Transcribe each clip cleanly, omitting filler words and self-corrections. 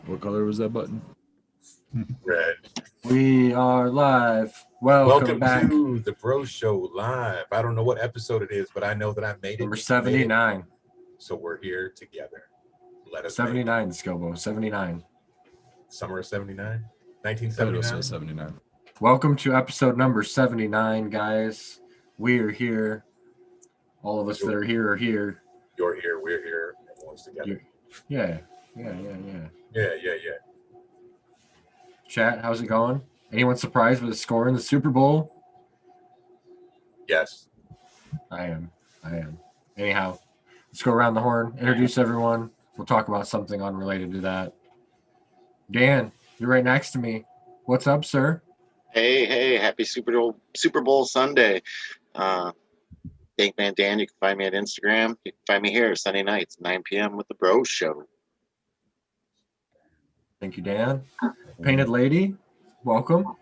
What color was that button? Red. We are live. Welcome back. To the Bro Show Live. I don't know what episode it is, but I know that I made it. Number 79. So we're here together. Let us 79, Scobo. 79. Summer of 79? 1979? 79. Welcome to episode number 79, guys. We are here. All of us that are here are here. You're here. We're here. Everyone's together. Yeah. Yeah. Chat, how's it going? Anyone surprised with the score in the Super Bowl? Yes. I am. Anyhow, let's go around the horn, introduce everyone. We'll talk about something unrelated to that. Dan, you're right next to me. What's up, sir? Hey, happy Super Bowl Sunday. Bankman Dan, you can find me at Instagram. You can find me here Sunday nights, 9 p.m. with the Bro Show. Thank you, Dan. Painted Lady, welcome.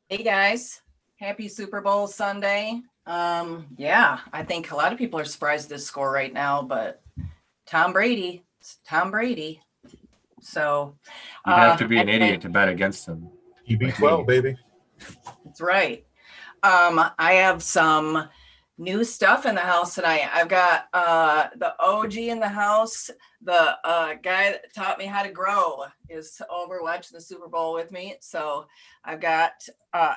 Hey guys, happy Super Bowl Sunday. I think a lot of people are surprised at this score right now, but Tom Brady. So you'd have to be an idiot to bet against him. You beat 12, baby. That's right. I have some new stuff in the house tonight. I've got the OG in the house. The guy that taught me how to grow is over watching the Super Bowl with me. So I've got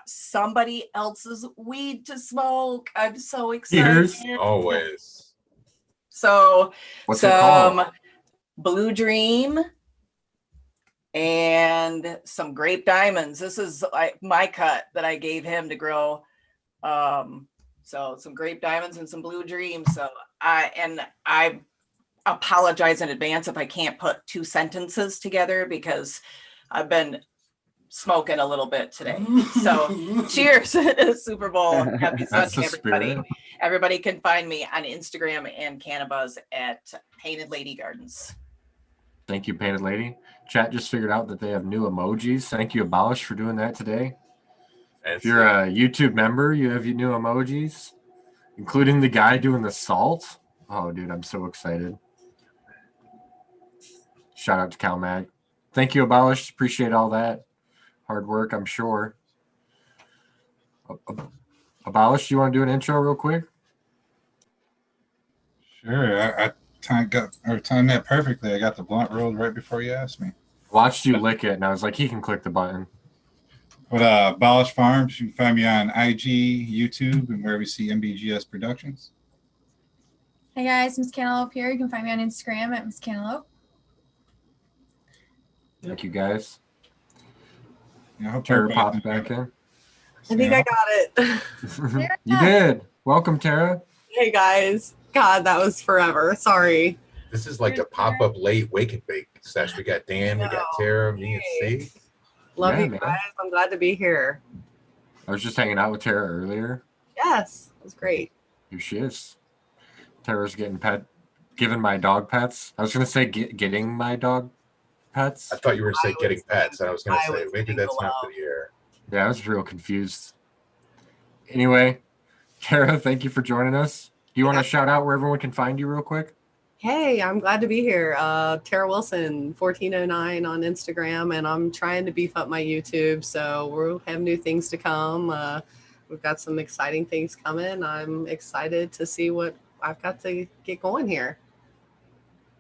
somebody else's weed to smoke. I'm so excited. Cheers. Always. So what's it called? Blue Dream and some grape diamonds. This is like my cut that I gave him to grow. So some grape diamonds and some blue dreams. So I apologize in advance if I can't put two sentences together because I've been smoking a little bit today. So cheers, Super Bowl. Happy Sunday, everybody. Everybody can find me on Instagram and Cannabis at Painted Lady Gardens. Thank you, Painted Lady. Chat just figured out that they have new emojis. Thank you, Abolish, for doing that today. If you're a YouTube member, you have your new emojis, including the guy doing the salt. Oh, dude, I'm so excited. Shout out to CalMag. Thank you, Abolish. Appreciate all that hard work, I'm sure. Abolish, you want to do an intro real quick? Sure. I timed that perfectly. I got the blunt rolled right before you asked me. Watched you lick it, and I was like, he can click the button. But Abolish Farms, you can find me on IG, YouTube, and where we see MBGS Productions. Hey guys, Miss Cantaloupe here. You can find me on Instagram at Miss Cantaloupe. Thank you, guys. I hope Tara popped back in. I think I got it. You did. Welcome, Tara. Hey guys. God, that was forever. Sorry. This is like a pop-up late wake and bake session. We got Dan, we got Tara, me, and Faith. Love you guys. I'm glad to be here. I was just hanging out with Tara earlier. Yes, it was great. Here she is. Tara's giving my dog pets. I was going to say getting my dog pets. I thought you were saying getting pets. And I was going to say, maybe that's not for the air. Yeah, I was real confused. Anyway, Tara, thank you for joining us. Do you want to shout out where everyone can find you real quick? Hey, I'm glad to be here. Tara Wilson, 1409 on Instagram, and I'm trying to beef up my YouTube, so we'll have new things to come. We've got some exciting things coming. I'm excited to see what I've got to get going here.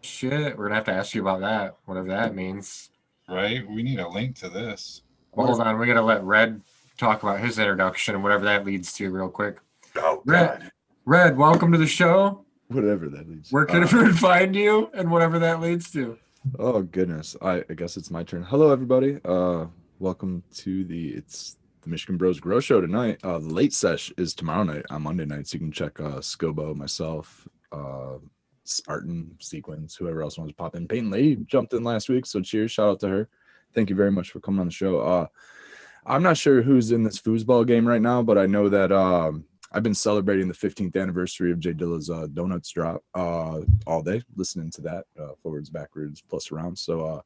Shit, we're going to have to ask you about that, whatever that means. Right? We need a link to this. Well, hold on. We got to let Red talk about his introduction and whatever that leads to real quick. Oh, God. Red, welcome to the show. Whatever that leads to. Where can everyone find you and whatever that leads to? Oh, goodness. I guess it's my turn. Hello, everybody. Welcome to the Michigan Bros Grow Show tonight. The late sesh is tomorrow night on Monday night, so you can check Scobo, myself, Spartan, Sequence, whoever else wants to pop in. Peyton Lady jumped in last week, so cheers. Shout out to her. Thank you very much for coming on the show. I'm not sure who's in this foosball game right now, but I know that I've been celebrating the 15th anniversary of Jay Dilla's Donuts drop all day, listening to that forwards, backwards, plus around. So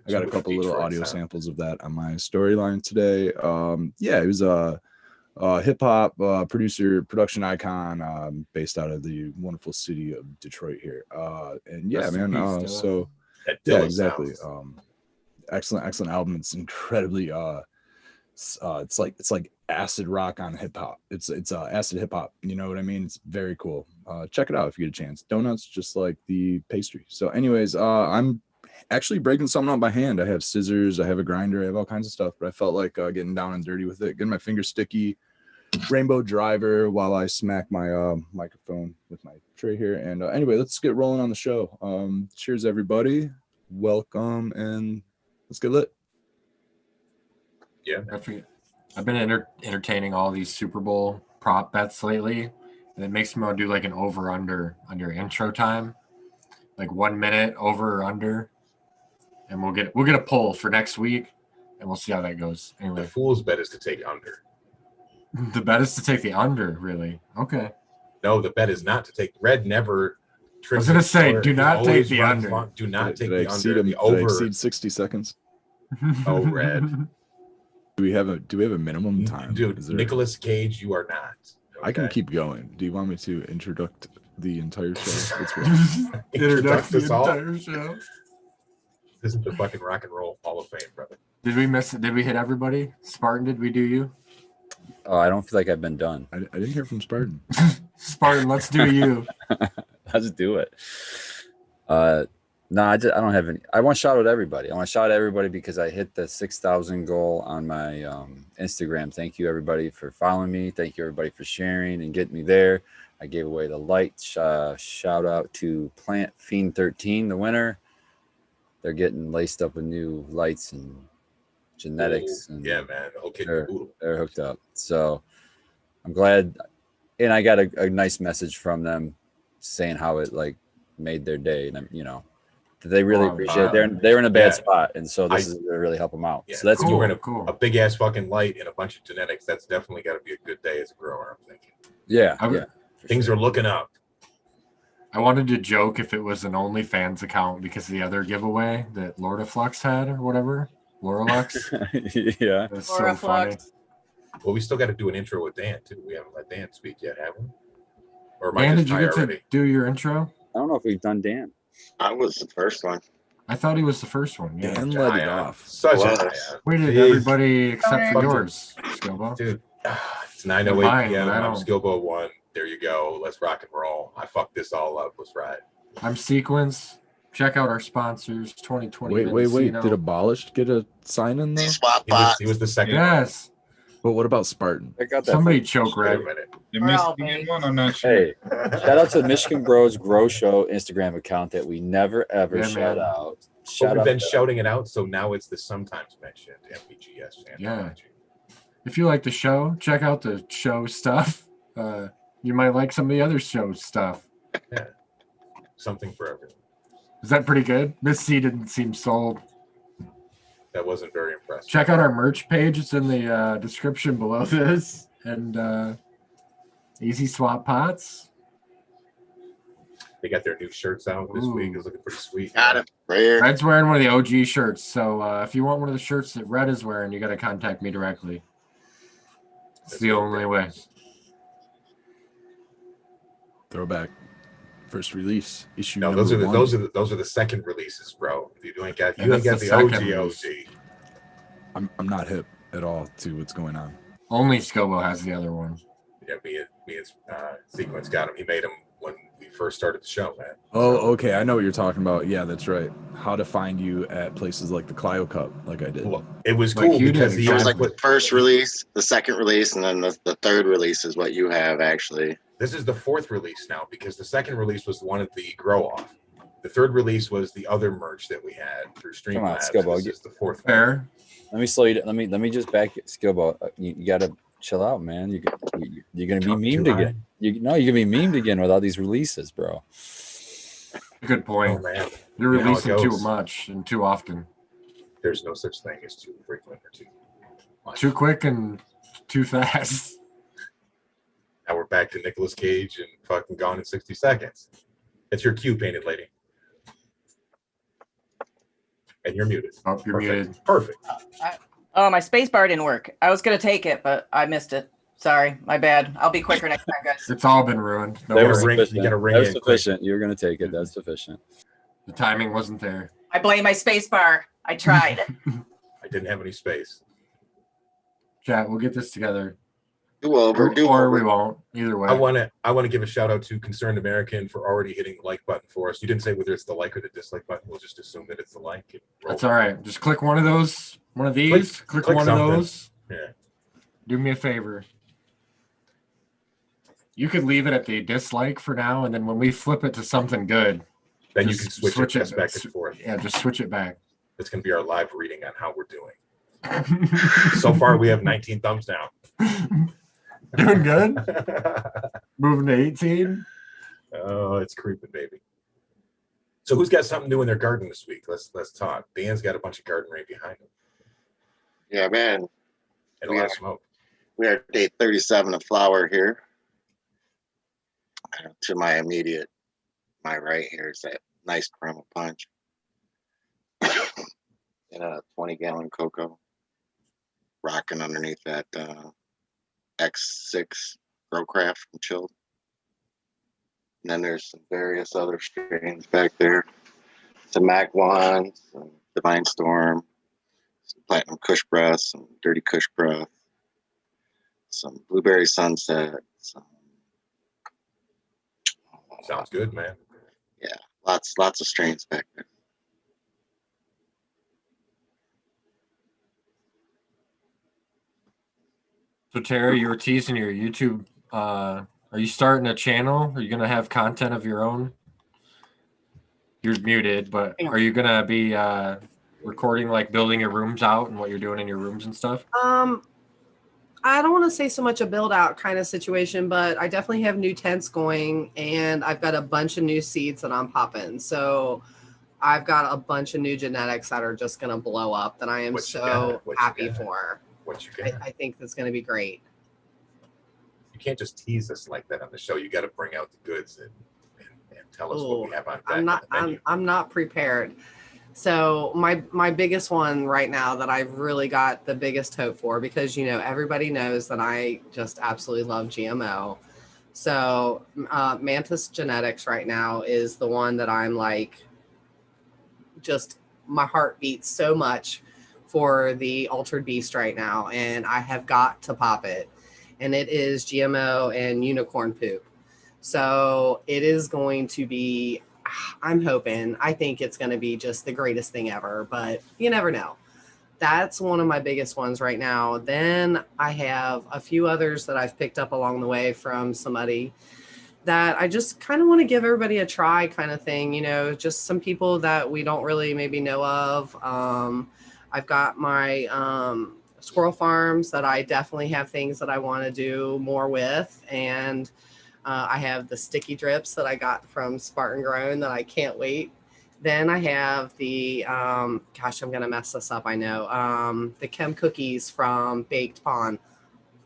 I got a couple little audio samples of that on my storyline today. He was a hip hop producer, production icon, based out of the wonderful city of Detroit here. And yeah, man. So yeah, exactly. excellent album. It's incredibly it's like acid rock on hip hop. It's acid hip hop. You know what I mean? It's very cool. Check it out if you get a chance. Donuts just like the pastry. So, anyways, I'm actually breaking something out by hand. I have scissors, I have a grinder, I have all kinds of stuff. But I felt like getting down and dirty with it, getting my fingers sticky. Rainbow driver while I smack my microphone with my tray here. And anyway, let's get rolling on the show. Cheers, everybody. Welcome, and let's get lit. Yeah. I've been entertaining all these Super Bowl prop bets lately, and it makes me want to do like an over under on your intro time, like 1 minute over or under, and we'll get a poll for next week, and we'll see how that goes. The Anyway, fool's bet is to take under. the bet is to take the under. Really? Okay. No, the bet is not to take. Red never. I was gonna say, do not always take the runs under. long. Do not take Did I the exceed under. The Did I over. exceed 60 seconds? Oh, Red. Do we have a minimum time? Dude, Is there- Nicolas Cage, you are not. I can okay? keep going. Do you want me to introduce the entire show? Let's roll. Introduce the us all. entire show. This is the fucking Rock and Roll Hall of Fame, brother. Did we miss it? Did we hit everybody? Spartan, did we do you? Oh, I don't feel like I've been done. I didn't hear from Spartan. Spartan, let's do you. Let's do it. No, I don't have any. I want to shout out everybody. I want to shout out everybody because I hit the 6,000 goal on my Instagram. Thank you, everybody, for following me. Thank you, everybody, for sharing and getting me there. I gave away the lights. Shout out to Plant Fiend 13, the winner. They're getting laced up with new lights and genetics. And Yeah, man. Okay, they're hooked up. So I'm glad. And I got a nice message from them saying how it like made their day. And they really appreciate it. They're in a bad spot. And so this is going to really help them out. Yeah, So that's cool. cool. A big ass fucking light and a bunch of genetics. That's definitely got to be a good day as a grower, I'm thinking. Yeah. Things are looking up. I wanted to joke if it was an OnlyFans account because of the other giveaway that Lorda Flux had or whatever. Loralux. Yeah. That's so funny. Well, we still got to do an intro with Dan, too. We haven't let Dan speak yet, have we? Or am I Dan, just did you high get already? to do your intro? I don't know if we've done Dan. I was the first one. I thought he was the first one. Yeah. Dan let it off. Such a Wow. high We did Jeez. everybody except for Fuck yours, Scobo. Dude, it's 9:08 Fine, p.m. but I I'm don't- Skilbo 1. There you go. Let's rock and roll. I fucked this all up. Let's ride. I'm Sequence. Check out our sponsors. 2020. Wait. Mendocino. Did Abolished get a sign in though? Swap He was, bot. he was the second one. Yes. But what about Spartan? Check out that. Somebody choke Wait a Red. minute. The We're all Michigan big. one, I'm not sure. Hey, shout out to the Michigan Bros Grow Show Instagram account that we never ever Yeah, shout man. out. But Shout we've out been to- shouting it out, so now it's the sometimes mentioned MBGS anthology. If you like the show, check out the show stuff. You might like some of the other show stuff. Something for everyone. Is that pretty good? Miss C didn't seem sold. That wasn't very impressive. Check out our merch page. It's in the description below this. And Easy Swap Pots. They got their new shirts out this Ooh. week. It's looking pretty sweet. Got it. Right here. Red's wearing one of the OG shirts. So if you want one of the shirts that Red is wearing, you got to contact me directly. It's the only way. Throwback. First release. Issue No, number those are the second releases, bro. You ain't got Yeah, you ain't got that's the the OG second OG. release. I'm not hip at all to what's going on. Only Scobo has the other one. Yeah, me and Sequence got him. He made him when we first started the show, man. Oh, So, okay. I know what you're talking about. Yeah, that's right. How to find you at places like the Clio Cup, like I did. well, it was Like cool you because did. he It was had like the put, first release, the second release, and then the third release is what you have actually. this is the fourth release now because the second release was the one at the grow off. The third release was the other merch that we had through Come on, Streamlabs. Skilbo, This is the fourth one. Fair. Let me slow you down. Let me just back Skillbo. You got to chill out, man. You're gonna be Too memed high? again. You're gonna be memed again with all these releases, bro. Good Oh point. man, You're You know how it releasing too goes. much and too often. there's no such thing as too frequent or too much. Too quick and too fast. Now we're back to Nicolas Cage and fucking Gone in 60 Seconds. It's your cue, Painted Lady. And you're muted. Oh, you're Perfect. muted. Perfect. Oh, my space bar didn't work. I was gonna take it, but I missed it. Sorry, my bad. I'll be quicker next time, guys. It's all been ruined. No That worries. was ring- you gotta ring That's in quick. sufficient. You're gonna take it. That's sufficient. The timing wasn't there. I blame my space bar. I tried. I didn't have any space. Chat, we'll get this together. Do over, do Or over. we won't. Either way. I want to give a shout out to Concerned American for already hitting the like button for us. You didn't say whether it's the like or the dislike button. We'll just assume that it's the like. That's all right. Just click one of those, one of these. Click one something. of those. Yeah. Do me a favor. You could leave it at the dislike for now, and then when we flip it to something good, Then you can switch it back and forth. Yeah, just switch it back. It's going to be our live reading on how we're doing. So far, we have 19 thumbs down. Doing good. Moving to 18. Oh, it's creeping, baby. So who's got something new in their garden this week? Let's talk. Dan's got a bunch of garden right behind him. Yeah, man. And a lot of smoke. We are day 37 of flower here. To my right here is that nice caramel punch. In a 20-gallon cocoa. Rocking underneath that X6 Growcraft from Chilled. And then there's some various other strains back there. Some Mac 1, some Divine Storm, some Platinum Kush Breath, some Dirty Kush Breath, some Blueberry Sunset. Sounds good, man. Yeah, lots of strains back there. So Tara, you were teasing your YouTube. Are you starting a channel? Are you gonna have content of your own? You're muted, but are you gonna be recording, like building your rooms out and what you're doing in your rooms and stuff? I don't want to say so much a build out kind of situation, but I definitely have new tents going, and I've got a bunch of new seeds that I'm popping. So I've got a bunch of new genetics that are just going to blow up that I am so happy for. What you got? I think that's going to be great. You can't just tease us like that on the show. You got to bring out the goods and tell us what we have on deck. I'm not prepared. So my biggest one right now that I've really got the biggest hope for, because everybody knows that I just absolutely love GMO. So Mantis Genetics right now is the one that I'm like, just my heart beats so much for the Altered Beast right now, and I have got to pop it. And it is GMO and unicorn poop. So it is going to be, I think it's going to be just the greatest thing ever, but you never know. That's one of my biggest ones right now. Then I have a few others that I've picked up along the way from somebody that I just kind of want to give everybody a try kind of thing, just some people that we don't really maybe know of. I've got my squirrel farms that I definitely have things that I want to do more with. And I have the sticky drips that I got from Spartan Grown that I can't wait. Then I have the, gosh, I'm going to mess this up, I know, the Chem cookies from Baked Pond.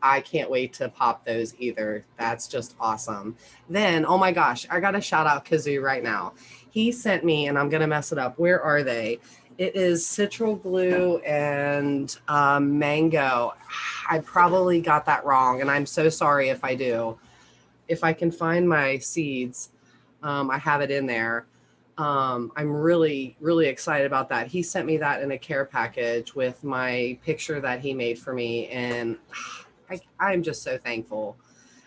I can't wait to pop those either. That's just awesome. Then, oh my gosh, I got to shout out Kazoo right now. He sent me, and I'm going to mess it up. Where are they? It is citral glue and mango. I probably got that wrong, and I'm so sorry if I do. If I can find my seeds, I have it in there. I'm really, really excited about that. He sent me that in a care package with my picture that he made for me, and I'm just so thankful.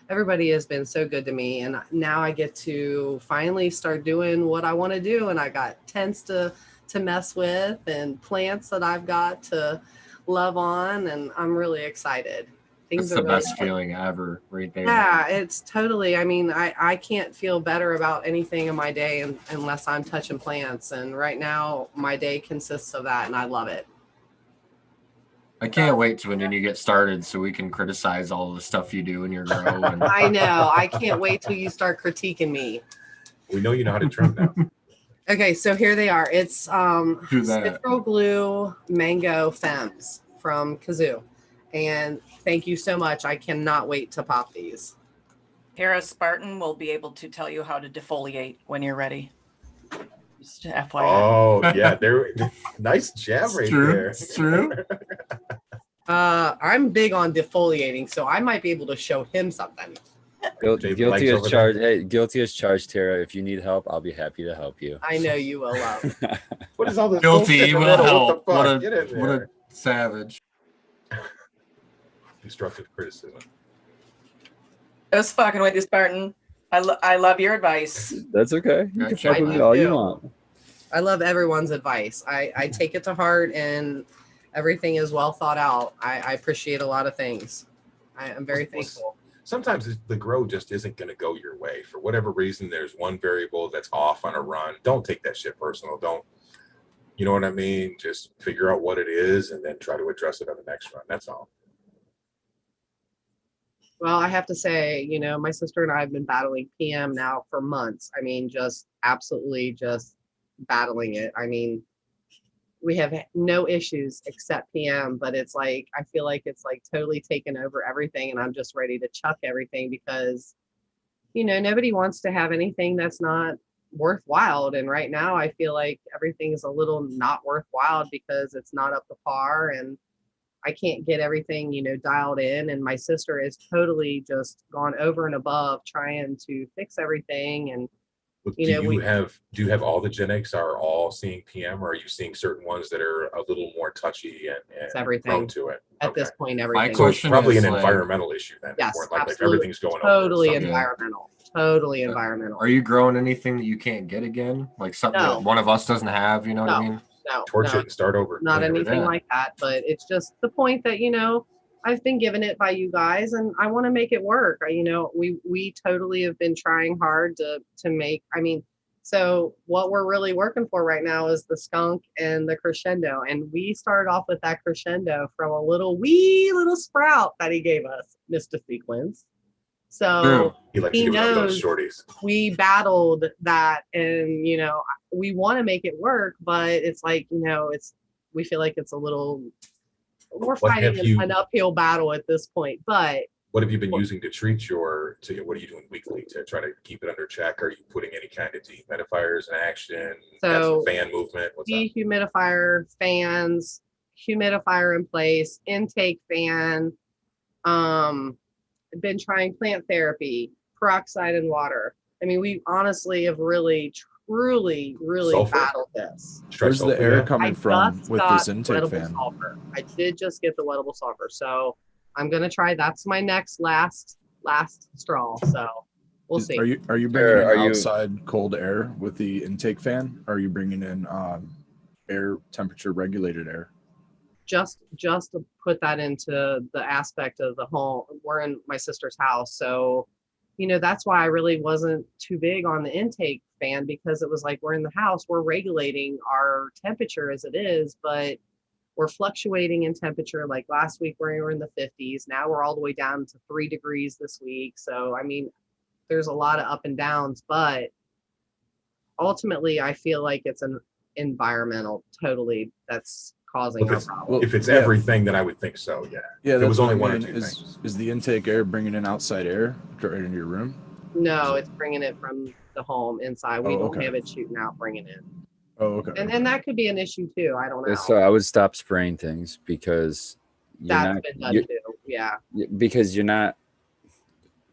Everybody has been so good to me, and now I get to finally start doing what I want to do, and I got tents to mess with and plants that I've got to love on, and I'm really excited. It's the best feeling ever right there. Yeah, it's totally, I can't feel better about anything in my day unless I'm touching plants, and right now my day consists of that, and I love it. I can't wait to when you get started so we can criticize all the stuff you do in your grow. And I know. I can't wait till you start critiquing me. We know you know how to trim now. Okay, so here they are. It's Citral Glue Mango Femmes from Kazoo. And thank you so much. I cannot wait to pop these. Tara Spartan will be able to tell you how to defoliate when you're ready. Just FYI. Oh, yeah. Nice jab right there. It's true. I'm big on defoliating, so I might be able to show him something. Jay Guilty likes as over there. charged. Hey, guilty as charged, Tara. If you need help, I'll be happy to help you. I know you will, love. What is all this Guilty bullshit in the will middle? help. What the fuck? What Get a in what there. a savage. Constructive criticism. Just fucking with you, Spartan. I love your advice. That's okay. You Yeah, can check fuck with I me do all you too. want. I love everyone's advice. I take it to heart, and everything is well thought out. I appreciate a lot of things. I'm very thankful. Sometimes the grow just isn't going to go your way for whatever reason. There's one variable that's off on a run. Don't take that shit personal. Don't, you know what I mean? Just figure out what it is and then try to address it on the next run. That's all. Well, I have to say, you know, my sister and I have been battling PM now for months. I mean, just absolutely just battling it. I mean, we have no issues except PM, but it's like, I feel like it's like totally taken over everything, and I'm just ready to chuck everything because, you know, nobody wants to have anything that's not worthwhile. And right now I feel like everything is a little not worthwhile because it's not up to par, and I can't get everything, you know, dialed in. And my sister is totally just gone over and above trying to fix everything. And But you do know, you have all the Gen X are all seeing PM, or are you seeing certain ones that are a little more touchy and it's prone everything to it? at Okay. this point. Everything. So it's question probably is, an like- environmental issue then. Yes, more like absolutely. everything's going Totally over. environmental. Totally environmental. Are you growing anything that you can't get again? Like something No. that one of us doesn't have, you know what I No. mean? No, Torch no, it and start over. not Clean anything that. like that. But it's just the point that, you know, I've been given it by you guys, and I want to make it work. You know, we totally have been trying hard to make. I mean, so what we're really working for right now is the skunk and the crescendo, and we started off with that crescendo from a wee little sprout that he gave us, Mr. Sequence. So True. He likes He giving up those knows. shorties. we battled that, and you know, we want to make it work, but it's like, you know, we feel like it's a little, we're What fighting have you- an uphill battle at this point. But What have you been using to treat what are you doing weekly to try to keep it under check? Are you putting any kind of dehumidifiers in action? Got some So, fan movement? What's up? dehumidifier, fans, humidifier in place, intake fan, been trying plant therapy, peroxide and water. I mean, we honestly have really, truly, really Sulfur? battled this. Where's the Stress air sulfur, coming I from just with got this intake wettable fan? sulfur. I did just get the wettable sulfur, so I'm gonna try. That's my next last straw. So we'll see. Are you bringing Are in you- outside cold air with the intake fan? Or are you bringing in air temperature regulated air? Just to put that into the aspect of the home. We're in my sister's house, so you know, that's why I really wasn't too big on the intake fan, because it was like, we're in the house, we're regulating our temperature as it is, but we're fluctuating in temperature. Like last week we were in the 50s, now we're all the way down to 3 degrees this week. So I mean, there's a lot of up and downs, but ultimately I feel like it's an environmental totally that's causing Well, our if it's- problem. If it's Yeah. everything, then I would think so. Yeah. Yeah, If it was that's what only I one or mean. two things. Is the intake air bringing in outside air right into your room? No, it's bringing it from the home inside. We Oh, don't okay. have it shooting out, bringing in. Oh, okay. And that could be an issue too. I don't know. So I would stop spraying things because you're That's not, been done you- too. Yeah. because you're not,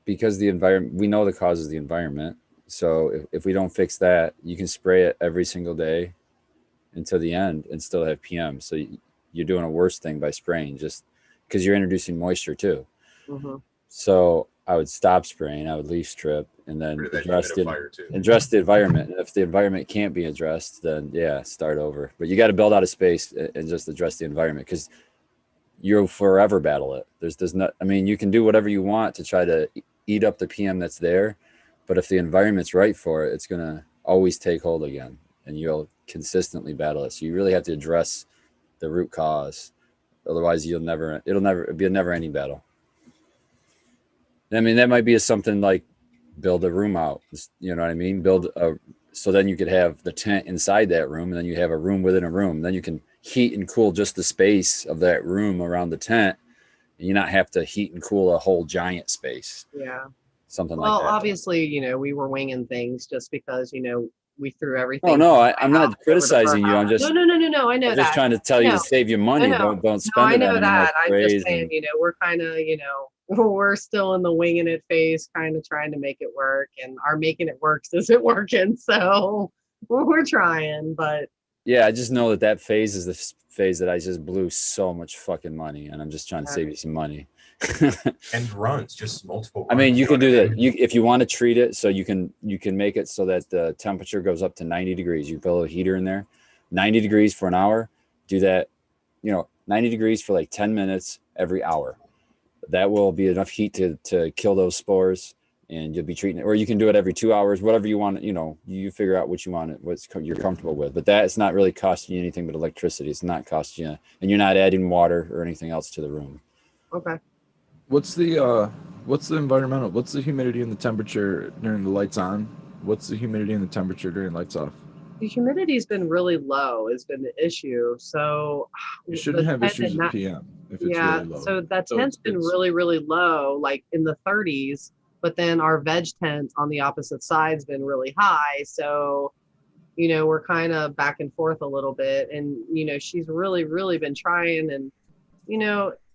because the environment, we know the cause is the environment. So if we don't fix that, you can spray it every single day until the end and still have PM. So you're doing a worse thing by spraying, just because you're introducing moisture too. hmm So I would stop spraying. I would leaf strip and then Rid of that address humidifier too. the environment. And if the environment can't be addressed, then yeah, start over. But you got to build out a space and just address the environment, because you'll forever battle it. There's not. I mean, you can do whatever you want to try to eat up the PM that's there, but if the environment's right for it, it's gonna always take hold again, and you'll consistently battle it. So you really have to address the root cause. Otherwise, it'll be a never-ending battle. I mean, that might be something like build a room out. You know what I mean? So then you could have the tent inside that room, and then you have a room within a room. Then you can heat and cool just the space of that room around the tent, and you not have to heat and cool a whole giant space. Yeah. Something Well, like that. obviously, you know, we were winging things just because, you know, we threw everything. Oh no, from I'm my house not over to criticizing her you. I'm house. just No. I know I'm just that. trying to tell you No. to save your money. No. Don't No, spend I it know on any more that. I'm just sprays saying, and- you know, we're kind of, you know, we're still in the winging it phase, kind of trying to make it work, and our making it works isn't working. So we're trying, but Yeah, I just know that phase is the phase that I just blew so much fucking money, and I'm just trying to save you some money. And runs, just multiple runs. I mean, you know can do what I that. mean? If you want to treat it, so you can make it so that the temperature goes up to 90 degrees. You put a little heater in there, 90 degrees for an hour. Do that, 90 degrees for like 10 minutes every hour. That will be enough heat to kill those spores, and you'll be treating it. Or you can do it every 2 hours, whatever you want. You figure out what you want, you're comfortable with. But that's not really costing you anything but electricity. It's not costing you, and you're not adding water or anything else to the room. okay. What's the environmental? What's the humidity and the temperature during the lights on? What's the humidity and the temperature during lights off? The humidity's been really low, has been the issue. So You shouldn't the have tent issues had with not, PM if it's yeah, really low. so that So tent's been it's- really, really low, like in the 30s, but then our veg tent on the opposite side's been really high. So, we're kind of back and forth a little bit. And, she's really, really been trying. And,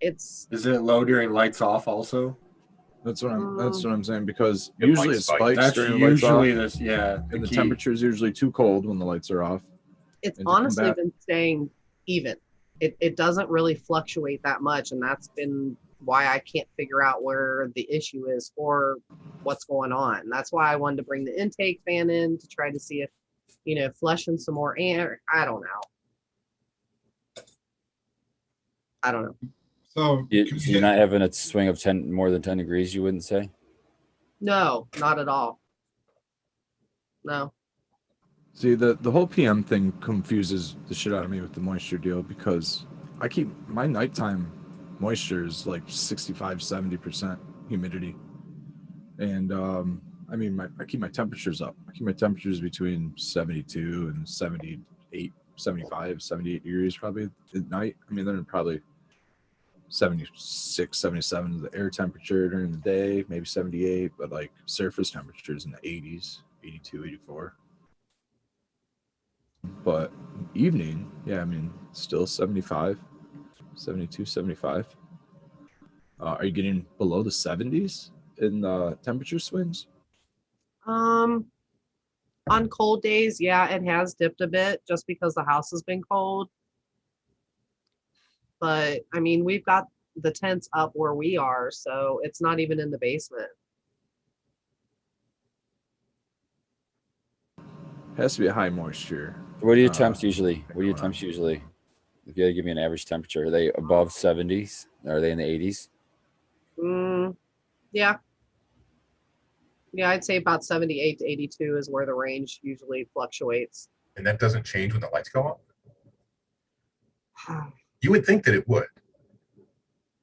it's, Is it low during lights off also? That's what I'm saying, because It usually might it spike. spikes That's during the lights off, usually this. Yeah, and the key. temperature is usually too cold when the lights are off. it's And to honestly combat- been staying even. It doesn't really fluctuate that much. And that's been why I can't figure out where the issue is or what's going on. And that's why I wanted to bring the intake fan in to try to see if, flushing some more air. I don't know. So You're not having a swing of more than 10 degrees, you wouldn't say? No, not at all. No. See, the whole PM thing confuses the shit out of me with the moisture deal, because I keep my nighttime moisture is like 65-70% humidity, and I keep my temperatures up. I keep my temperatures between 72 and 78, 75, 78 degrees probably at night. I mean, they're probably 76, 77 is the air temperature during the day, maybe 78, but like surface temperatures in the 80s, 82, 84. But evening, yeah, I mean, still 75, 72, 75. Are you getting below the 70s in temperature swings? On cold days, yeah, it has dipped a bit just because the house has been cold. But I mean, we've got the tents up where we are, so it's not even in the basement. Has to be a high moisture. What are your temps usually? What are your temps usually? If you had to give me an average temperature, are they above 70s? Are they in the 80s? Yeah. Yeah, I'd say about 78 to 82 is where the range usually fluctuates. And that doesn't change when the lights go up? You would think that it would.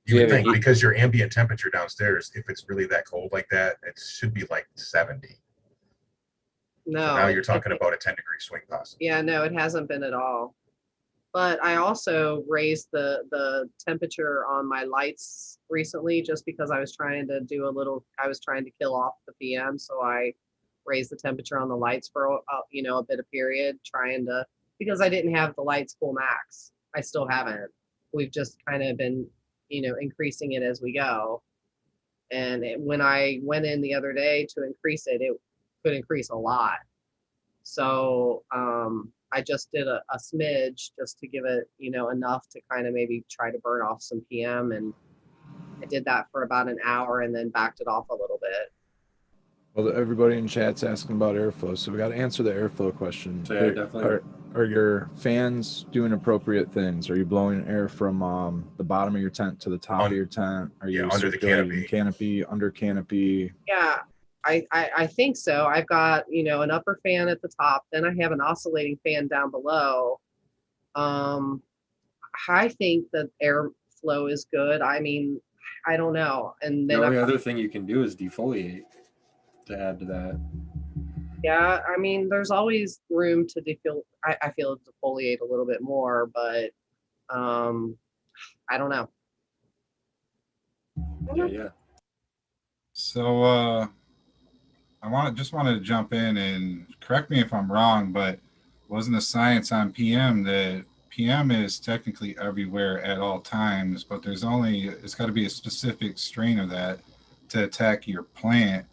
You would think, because your ambient temperature downstairs, if it's really that cold like that, it should be like 70. No. So now you're talking about a 10-degree swing possibly. Yeah, no, it hasn't been at all. But I also raised the temperature on my lights recently just because I was trying to kill off the PM. So I raised the temperature on the lights for a bit of period, because I didn't have the lights full max. I still haven't. We've just kind of been, increasing it as we go. And when I went in the other day to increase it, it could increase a lot. So I just did a smidge just to give it, enough to kind of maybe try to burn off some PM. And I did that for about an hour and then backed it off a little bit. Well, everybody in chat's asking about airflow, so we got to answer the airflow question. So yeah, definitely. Are your fans doing appropriate things? Are you blowing air from the bottom of your tent to the top of your tent? Are you under the canopy, under canopy? Yeah, I think so. I've got, an upper fan at the top, then I have an oscillating fan down below. I think that airflow is good. I mean, I don't know. And then the only other thing you can do is defoliate to add to that. Yeah, I mean, there's always room to I feel defoliate a little bit more, but I don't know. Yeah. So I just wanted to jump in and correct me if I'm wrong, but wasn't the science on PM that PM is technically everywhere at all times, but it's got to be a specific strain of that to attack your plant.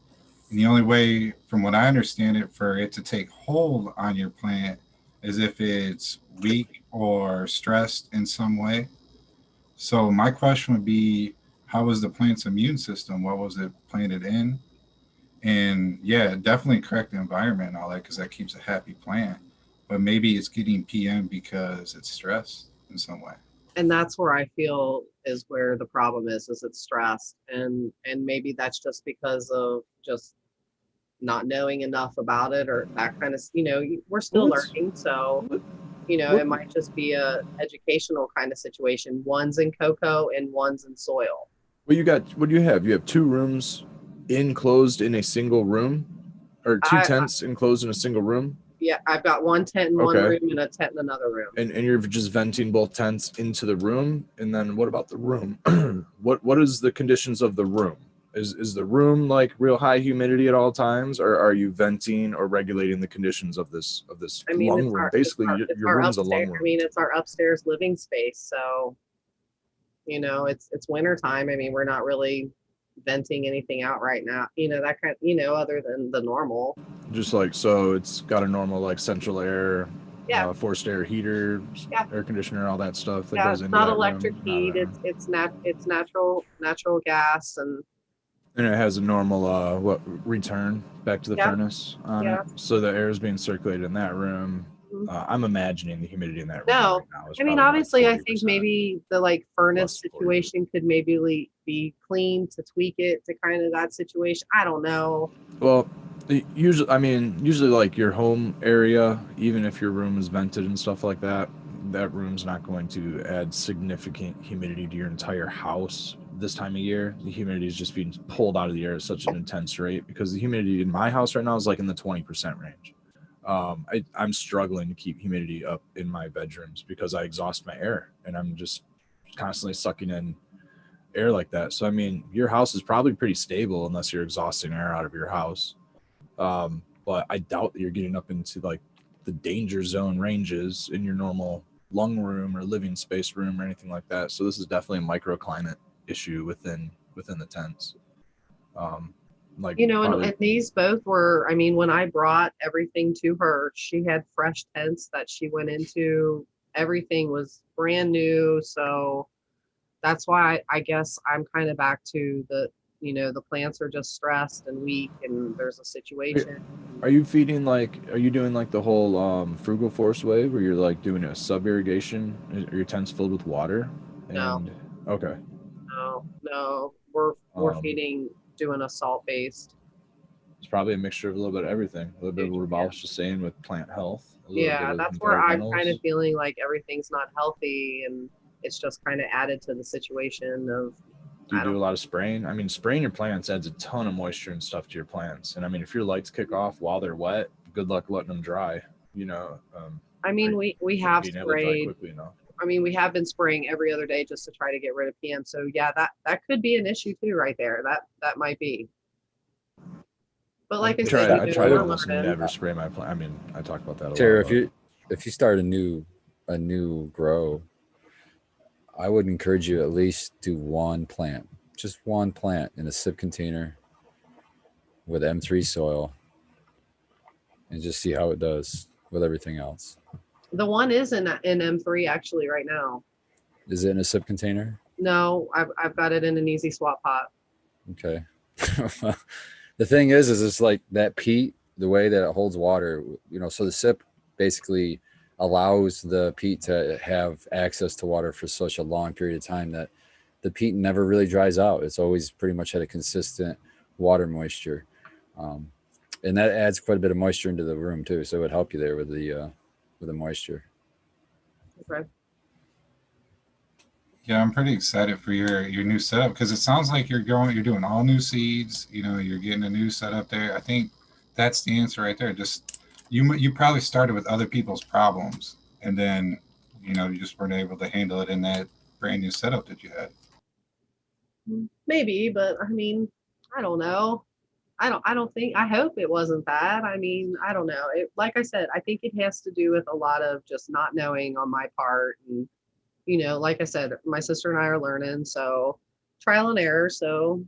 And the only way, from what I understand it, for it to take hold on your plant is if it's weak or stressed in some way. So my question would be, how was the plant's immune system? What was it planted in? And yeah, definitely correct the environment and all that because that keeps a happy plant. But maybe it's getting PM because it's stressed in some way. And that's where I feel is where the problem is it's stress. And maybe that's just because of just not knowing enough about it or that kind of, we're still learning. So, it might just be a educational kind of situation. One's in cocoa and one's in soil. Well, what do you have? You have 2 rooms enclosed in a single room, or 2 tents enclosed in a single room? Yeah, I've got 1 tent in one room and a tent in another room. And you're just venting both tents into the room? And then what about the room? What is the conditions of the room? Is the room like real high humidity at all times, or are you venting or regulating the conditions of this lung room? Basically, your room's a lung room. I mean, it's our upstairs living space, so it's winter time. I mean, we're not really venting anything out right now. That kind. Other than the normal. Just like so, it's got a normal like central air. Forced air heater, air conditioner, all that stuff that goes into not that electric room. heat. It's natural gas and it has a normal return back to the furnace on it, so the air is being circulated in that room. I'm imagining the humidity in that room. No, right now is I mean probably obviously like I think maybe the furnace situation could maybe be cleaned to tweak it to kind of that situation. I don't know. Well, usually like your home area, even if your room is vented and stuff like that, that room's not going to add significant humidity to your entire house this time of year. The humidity is just being pulled out of the air at such an intense rate because the humidity in my house right now is like in the 20% range. I'm struggling to keep humidity up in my bedrooms because I exhaust my air and I'm just constantly sucking in air like that. So, I mean, your house is probably pretty stable unless you're exhausting air out of your house. But I doubt that you're getting up into like the danger zone ranges in your normal lung room or living space room or anything like that. So this is definitely a microclimate issue within the tents. And these both were, I mean, when I brought everything to her, she had fresh tents that she went into. Everything was brand new. So that's why I guess I'm kind of back to the plants are just stressed and weak and there's a situation. Are you doing like the whole frugal force way where you're like doing a sub irrigation? Are your tents filled with water? No. Okay. No. We're doing a salt based. It's probably a mixture of a little bit of everything. A little bit of what Bob was just saying with plant health. Yeah, that's where I'm kind of feeling like everything's not healthy and it's just kind of added to the situation of. Do you do a lot of spraying? I mean, spraying your plants adds a ton of moisture and stuff to your plants. And I mean, if your lights kick off while they're wet, good luck letting them dry. I mean, we have sprayed. I mean, we have been spraying every other day just to try to get rid of PM. So yeah, that could be an issue too, right there. That might be. But like I try to almost never spray my plant. I mean, I talk about that a lot. Tara, if you start a new grow, I would encourage you at least do just one plant in a sip container with M3 soil and just see how it does with everything else. The one is in M3 actually right now. Is it in a sip container? No, I've got it in an easy swap pot. Okay. The thing is it's like that peat, the way that it holds water, so the sip basically allows the peat to have access to water for such a long period of time that the peat never really dries out. It's always pretty much at a consistent water moisture. And that adds quite a bit of moisture into the room too. So it would help you there with the moisture. Okay. Yeah, I'm pretty excited for your new setup because it sounds like you're doing all new seeds. You're getting a new setup there. I think that's the answer right there. Just you probably started with other people's problems and then you just weren't able to handle it in that brand new setup that you had. Maybe, but I mean, I don't know. I don't think, I hope it wasn't that. I mean, I don't know. It, like I said, I think it has to do with a lot of just not knowing on my part. And, you know, like I said, my sister and I are learning, so trial and error. So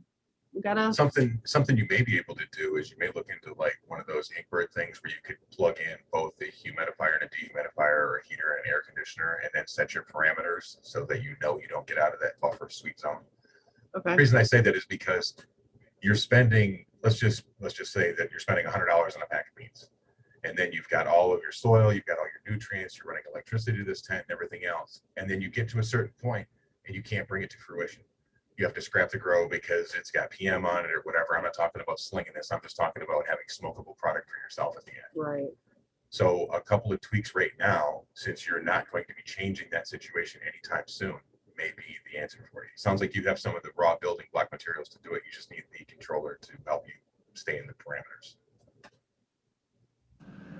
we gotta, Something you may be able to do is you may look into like one of those Inkbird things where you could plug in both a humidifier and a dehumidifier, or a heater and an air conditioner, and then set your parameters so that you know you don't get out of that buffer sweet zone. The okay. reason I say that is because you're spending, let's just say that you're spending $100 on a pack of beans, and then you've got all of your soil, you've got all your nutrients, you're running electricity to this tent and everything else, and then you get to a certain point and you can't bring it to fruition. You have to scrap the grow because it's got PM on it or whatever. I'm not talking about slinging this. I'm just talking about having smokable product for yourself at the end. Right. So a couple of tweaks right now, since you're not going to be changing that situation anytime soon, may be the answer for you. Sounds like you have some of the raw building block materials to do it. You just need the controller to help you stay in the parameters.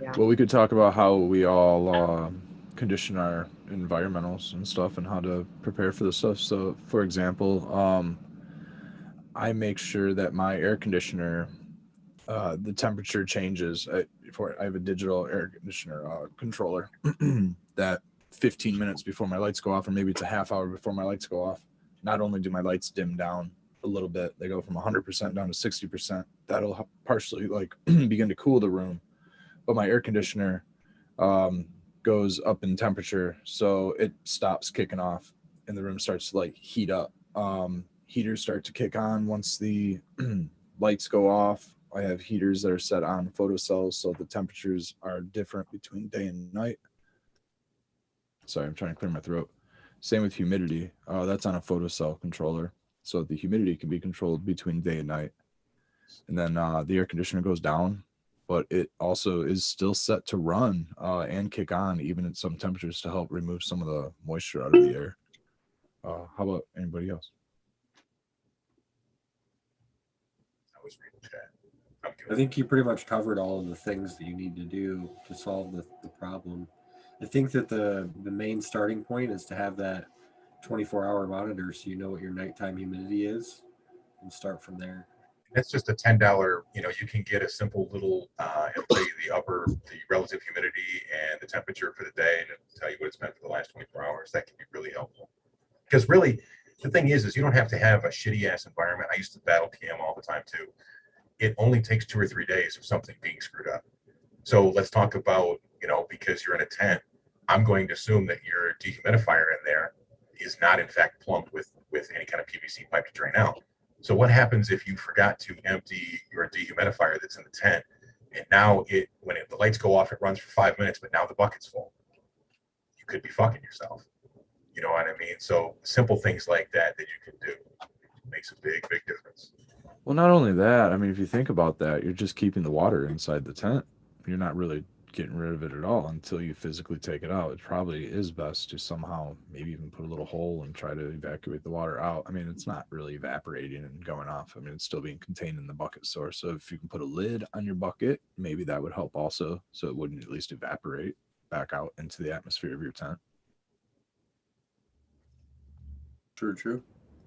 Yeah. Well, we could talk about how we all condition our environmentals and stuff, and how to prepare for this stuff. So, for example, I make sure that my air conditioner, the temperature changes. I have a digital air conditioner controller that 15 minutes before my lights go off, or maybe it's a half hour before my lights go off, not only do my lights dim down a little bit, they go from 100% down to 60%. That'll partially like begin to cool the room. But my air conditioner goes up in temperature, so it stops kicking off and the room starts to like heat up. Heaters start to kick on once the lights go off. I have heaters that are set on photocells, so the temperatures are different between day and night. Sorry, I'm trying to clear my throat. Same with humidity. That's on a photocell controller, so the humidity can be controlled between day and night. And then the air conditioner goes down, but it also is still set to run and kick on even at some temperatures to help remove some of the moisture out of the air. How about anybody else? I was reading chat. I think you pretty much covered all of the things that you need to do to solve the problem. I think that the main starting point is to have that 24-hour monitor so you know what your nighttime humidity is and start from there. That's just a $10. You can get a simple little, it'll tell you the relative humidity and the temperature for the day, and it'll tell you what it's been for the last 24 hours. That can be really helpful. Because really, the thing is you don't have to have a shitty ass environment. I used to battle PM all the time too. It only takes 2 or 3 days of something being screwed up. So let's talk about, because you're in a tent, I'm going to assume that your dehumidifier in there is not in fact plumbed with any kind of PVC pipe to drain out. So what happens if you forgot to empty your dehumidifier that's in the tent, and now when the lights go off, it runs for 5 minutes, but now the bucket's full? You could be fucking yourself. You know what I mean? So simple things like that you can do makes a big, big difference. Well, not only that, I mean, if you think about that, you're just keeping the water inside the tent. You're not really getting rid of it at all until you physically take it out. It probably is best to somehow maybe even put a little hole and try to evacuate the water out. I mean, it's not really evaporating and going off. I mean, it's still being contained in the bucket source. So if you can put a lid on your bucket, maybe that would help also, so it wouldn't at least evaporate back out into the atmosphere of your tent. True.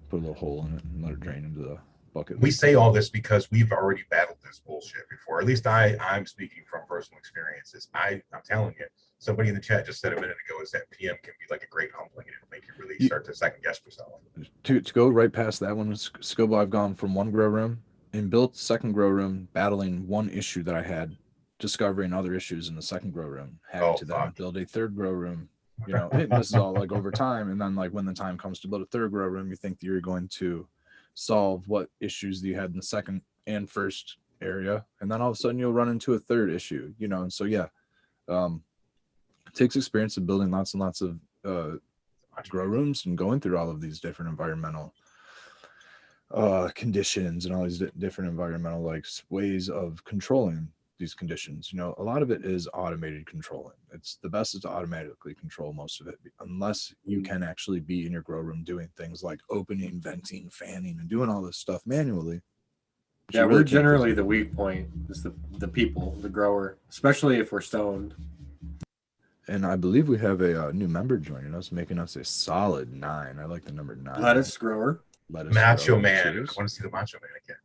Put a little hole in it and let it drain into the bucket. We say all this because we've already battled this bullshit before. At least I'm speaking from personal experiences. I'm telling you, somebody in the chat just said a minute ago is that PM can be like a great humbling, and it'll make you really start to second guess yourself. To go right past that one, Scobo, I've gone from one grow room and built second grow room, battling one issue that I had, discovering other issues in the second grow room, having to then build a third grow room. And this is all like over time. And then like when the time comes to build a third grow room, you think that you're going to solve what issues that you had in the second and first area, and then all of a sudden you'll run into a third issue, and so it takes experience of building lots and lots of grow rooms and going through all of these different environmental conditions and all these different environmental like ways of controlling these conditions. A lot of it is automated controlling. It's the best is to automatically control most of it, unless you can actually be in your grow room doing things like opening, venting, fanning, and doing all this stuff manually. Yeah, we're generally the weak point is the people, the grower, especially if we're stoned. And I believe we have a new member joining us, making us a solid 9. I like the number 9. Lettuce grower. Macho Man. I want to see the Macho Man again.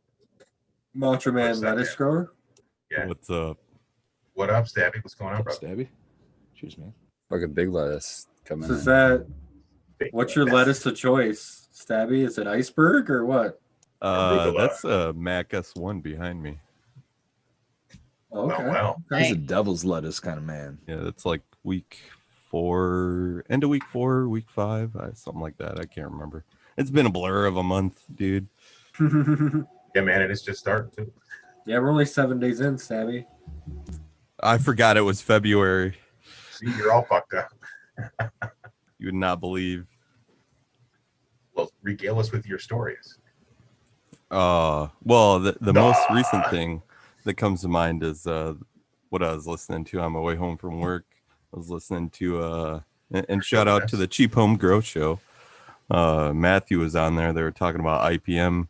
Macho Man What's that, lettuce Dan? grower. Yeah. What's up? What up, Stabby? What's going on, bro? Stabby. Cheers, man. Fucking big lettuce coming So is in. that Big what's your lettuce. lettuce of choice, Stabby? Is it iceberg or what? Arugula. That's a Mac S1 behind me. Okay. Well. He's a devil's lettuce kind of man. Yeah, that's like week 4, end of week 4, week 5, something like that. I can't remember. It's been a blur of a month, dude. Yeah, man, and it's just starting too. Yeah, we're only 7 days in, Stabby. I forgot it was February. See, you're all fucked up. You would not believe. Well, regale us with your stories. Well, the most recent thing that comes to mind is what I was listening to on my way home from work. I was listening to and shout out to the Cheap Home Grow Show. Matthew was on there. They were talking about IPM,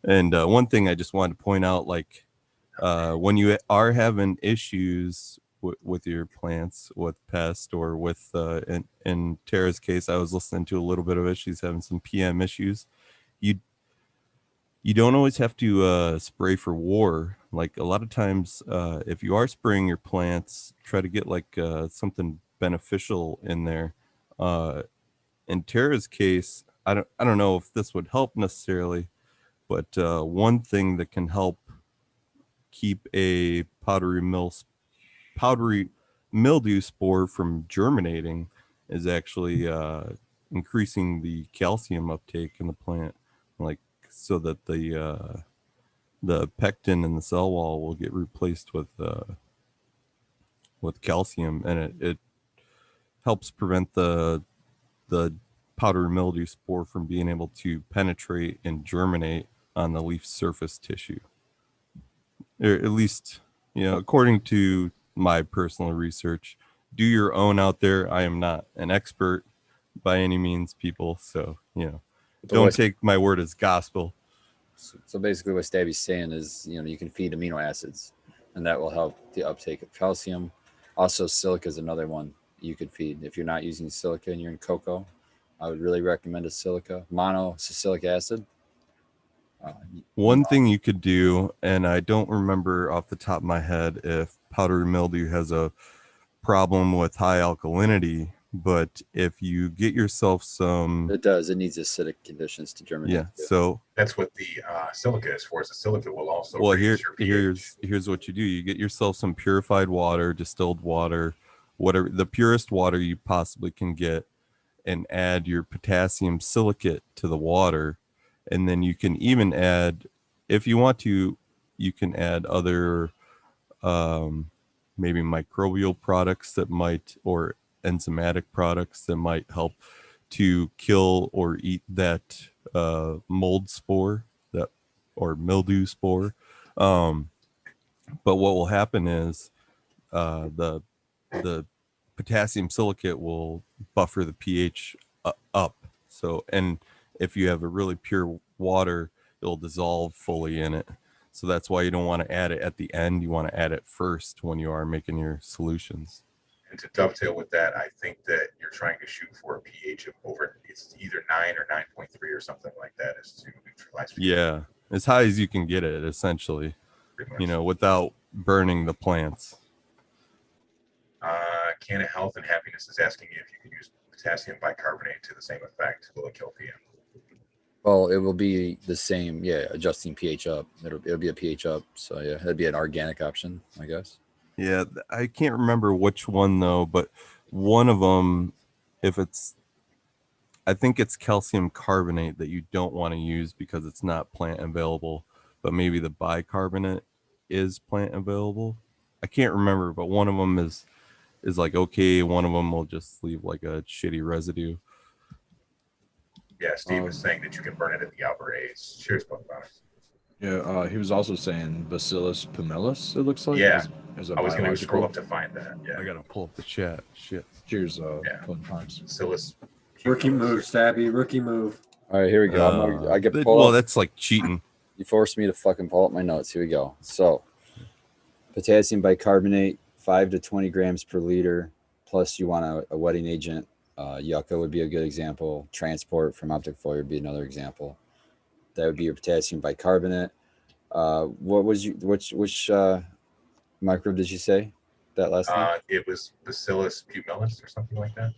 and one thing I just wanted to point out, like when you are having issues with your plants, with pest, or with in Tara's case, I was listening to a little bit of it. She's having some PM issues. You don't always have to spray for war. Like a lot of times, if you are spraying your plants, try to get like something beneficial in there. In Tara's case, I don't know if this would help necessarily, but one thing that can help keep a powdery mildew spore from germinating is actually increasing the calcium uptake in the plant, like so that the pectin in the cell wall will get replaced with calcium, and it helps prevent the powdery mildew spore from being able to penetrate and germinate on the leaf surface tissue. Or at least, according to my personal research. Do your own out there. I am not an expert by any means, people. So, don't take my word as gospel. So basically what Stabby's saying is, you can feed amino acids, and that will help the uptake of calcium. Also, silica is another one you could feed. If you're not using silica and you're in cocoa, I would really recommend a silica, monosalicylic acid. One thing you could do, and I don't remember off the top of my head if powdery mildew has a problem with high alkalinity, but if you get yourself some... It does. It needs acidic conditions to germinate. Yeah, so... That's what the silica is for. Is the silica will also here's what you do. You get yourself some purified water, distilled water, whatever, the purest water you possibly can get, and add your potassium silicate to the water. And then you can even add, if you want to, you can add other maybe microbial products that might, or enzymatic products that might help to kill or eat that mold spore, that or mildew spore. But what will happen is the potassium silicate will buffer the pH up. So, and if you have a really pure water, it'll dissolve fully in it. So that's why you don't want to add it at the end. You want to add it first when you are making your solutions. And to dovetail with that, I think that you're trying to shoot for a pH of over, it's either 9 or 9.3 or something like that, is to neutralize pH. Yeah, as high as you can get it, essentially, without burning the plants. Can of Health and Happiness is asking you if you can use potassium bicarbonate to the same effect. Will it kill PM? Well, it will be the same. Yeah, adjusting pH up. It'll be a pH up. So yeah, it'd be an organic option, I guess. Yeah, I can't remember which one though, but one of them, I think it's calcium carbonate that you don't want to use because it's not plant available, but maybe the bicarbonate is plant available. I can't remember, but one of them is like okay, one of them will just leave like a shitty residue. Yeah, Steve was saying that you can burn it at the upper A's. Cheers, both about it. Yeah, he was also saying Bacillus pumilus, it looks like. Yeah, is I was going to scroll up to find that. Yeah, I gotta pull up the chat. Shit. Cheers, Bacillus. Rookie move, Stabby. Rookie move. All right, here we go. I get pulled up. That's like cheating. You forced me to fucking pull up my notes. Here we go. So, potassium bicarbonate, 5 to 20 grams per liter. Plus, you want a wetting agent. Yucca would be a good example. Transport from optic foliar would be another example. That would be your potassium bicarbonate. What was you? Which micro did you say? That last name? It was Bacillus pumilus or something like that.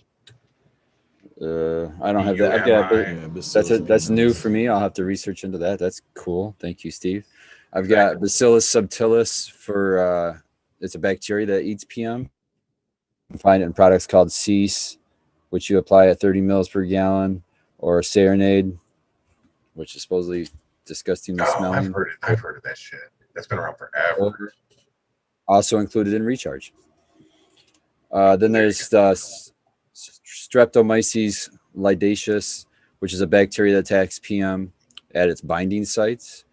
I don't have that. I've got BUMI. that's new for me. I'll have to research into that. That's cool. Thank you, Steve. I've got Bacillus subtilis for it's a bacteria that eats PM. You can find it in products called Cease, which you apply at 30 mils per gallon, or Serenade, which is supposedly disgustingly smelling. I've heard of that shit. That's been around forever. Also included in Recharge. Then there's Streptomyces lidaceus, which is a bacteria that attacks PM at its binding sites.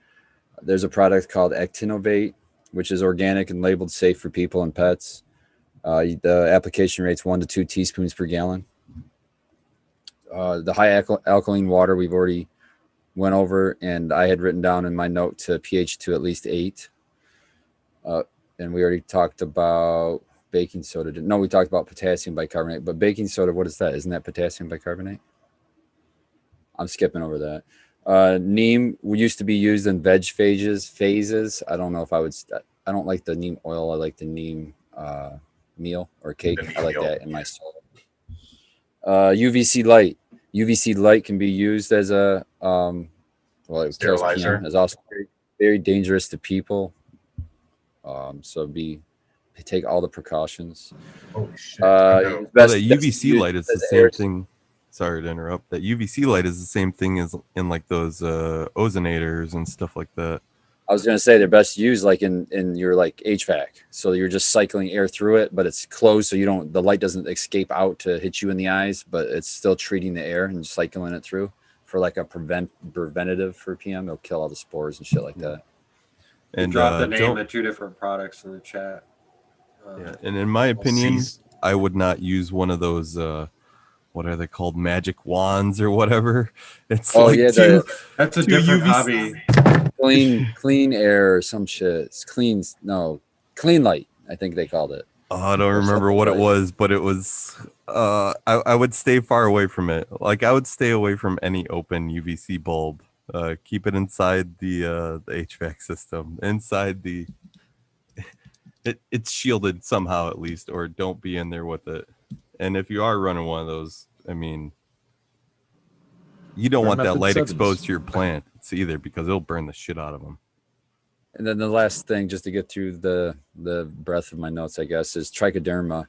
There's a product called Actinovate, which is organic and labeled safe for people and pets. The application rate's 1 to 2 teaspoons per gallon. The high alkaline water we've already went over, and I had written down in my note to pH to at least 8. And we already talked about baking soda. No, we talked about potassium bicarbonate, but baking soda, what is that? Isn't that potassium bicarbonate? I'm skipping over that. Neem used to be used in veg phases. I don't know if I would, I don't like the neem oil. I like the neem meal or cake. I like that in my soda. UVC light. UVC light can be used as a, well, it kills PM. It's also very, very dangerous to people. So take all the precautions. Oh shit! The UVC light is the same thing. Sorry to interrupt. That UVC light is the same thing as in like those ozonators and stuff like that. I was gonna say they're best used like in your like HVAC. So you're just cycling air through it, but it's closed, so the light doesn't escape out to hit you in the eyes, but it's still treating the air and cycling it through for like a preventative for PM. It'll kill all the spores and shit like that. And drop the name of 2 different products in the chat. Yeah, and in my opinion, I would not use one of those. What are they called? Magic wands or whatever. It's that's a different hobby. Clean air or some shit. It's clean light. I think they called it. Oh, I don't remember what it was, but it was. I would stay far away from it. Like I would stay away from any open UVC bulb. Keep it inside the HVAC system. Inside the. It's shielded somehow at least, or don't be in there with it. And if you are running one of those, I mean, you don't want that light exposed to your plant. It's either because it'll burn the shit out of them. And then the last thing, just to get through the breadth of my notes, I guess, is trichoderma.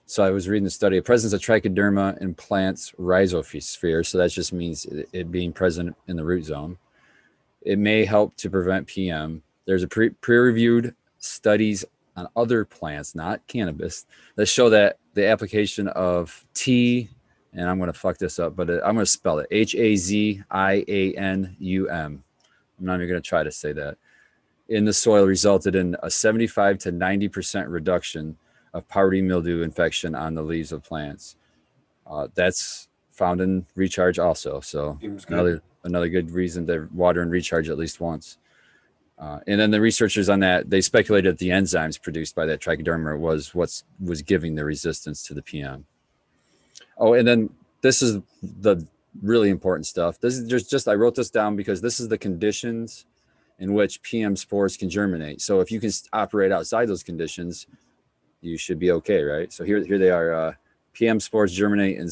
So I was reading the study. The presence of trichoderma in plants rhizosphere. So that just means it being present in the root zone. It may help to prevent PM. There's a peer-reviewed studies on other plants, not cannabis, that show that the application of T, and I'm going to fuck this up, but I'm going to spell it HAZIANUM. I'm not even going to try to say that. In the soil resulted in a 75 to 90% reduction of powdery mildew infection on the leaves of plants. That's found in Recharge also. So another good reason to water and Recharge at least once. And then the researchers on that, they speculated that the enzymes produced by that trichoderma was what was giving the resistance to the PM. Oh, and then this is the really important stuff. This is just I wrote this down because this is the conditions in which PM spores can germinate. So if you can operate outside those conditions, you should be okay, right? So here they are. PM spores germinate in,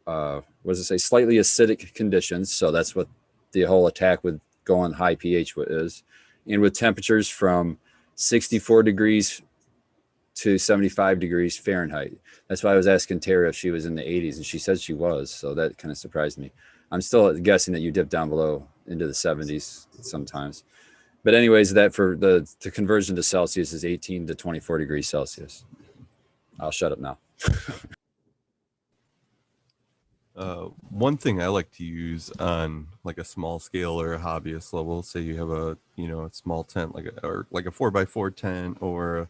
what does it say? Slightly acidic conditions. So that's what the whole attack with going high pH is. And with temperatures from 64 degrees to 75 degrees Fahrenheit. That's why I was asking Tara if she was in the 80s, and she said she was. So that kind of surprised me. I'm still guessing that you dip down below into the 70s sometimes. But anyways, that for the conversion to Celsius is 18 to 24 degrees Celsius. I'll shut up now. One thing I like to use on like a small scale or a hobbyist level, say you have a small tent like a 4x4 tent or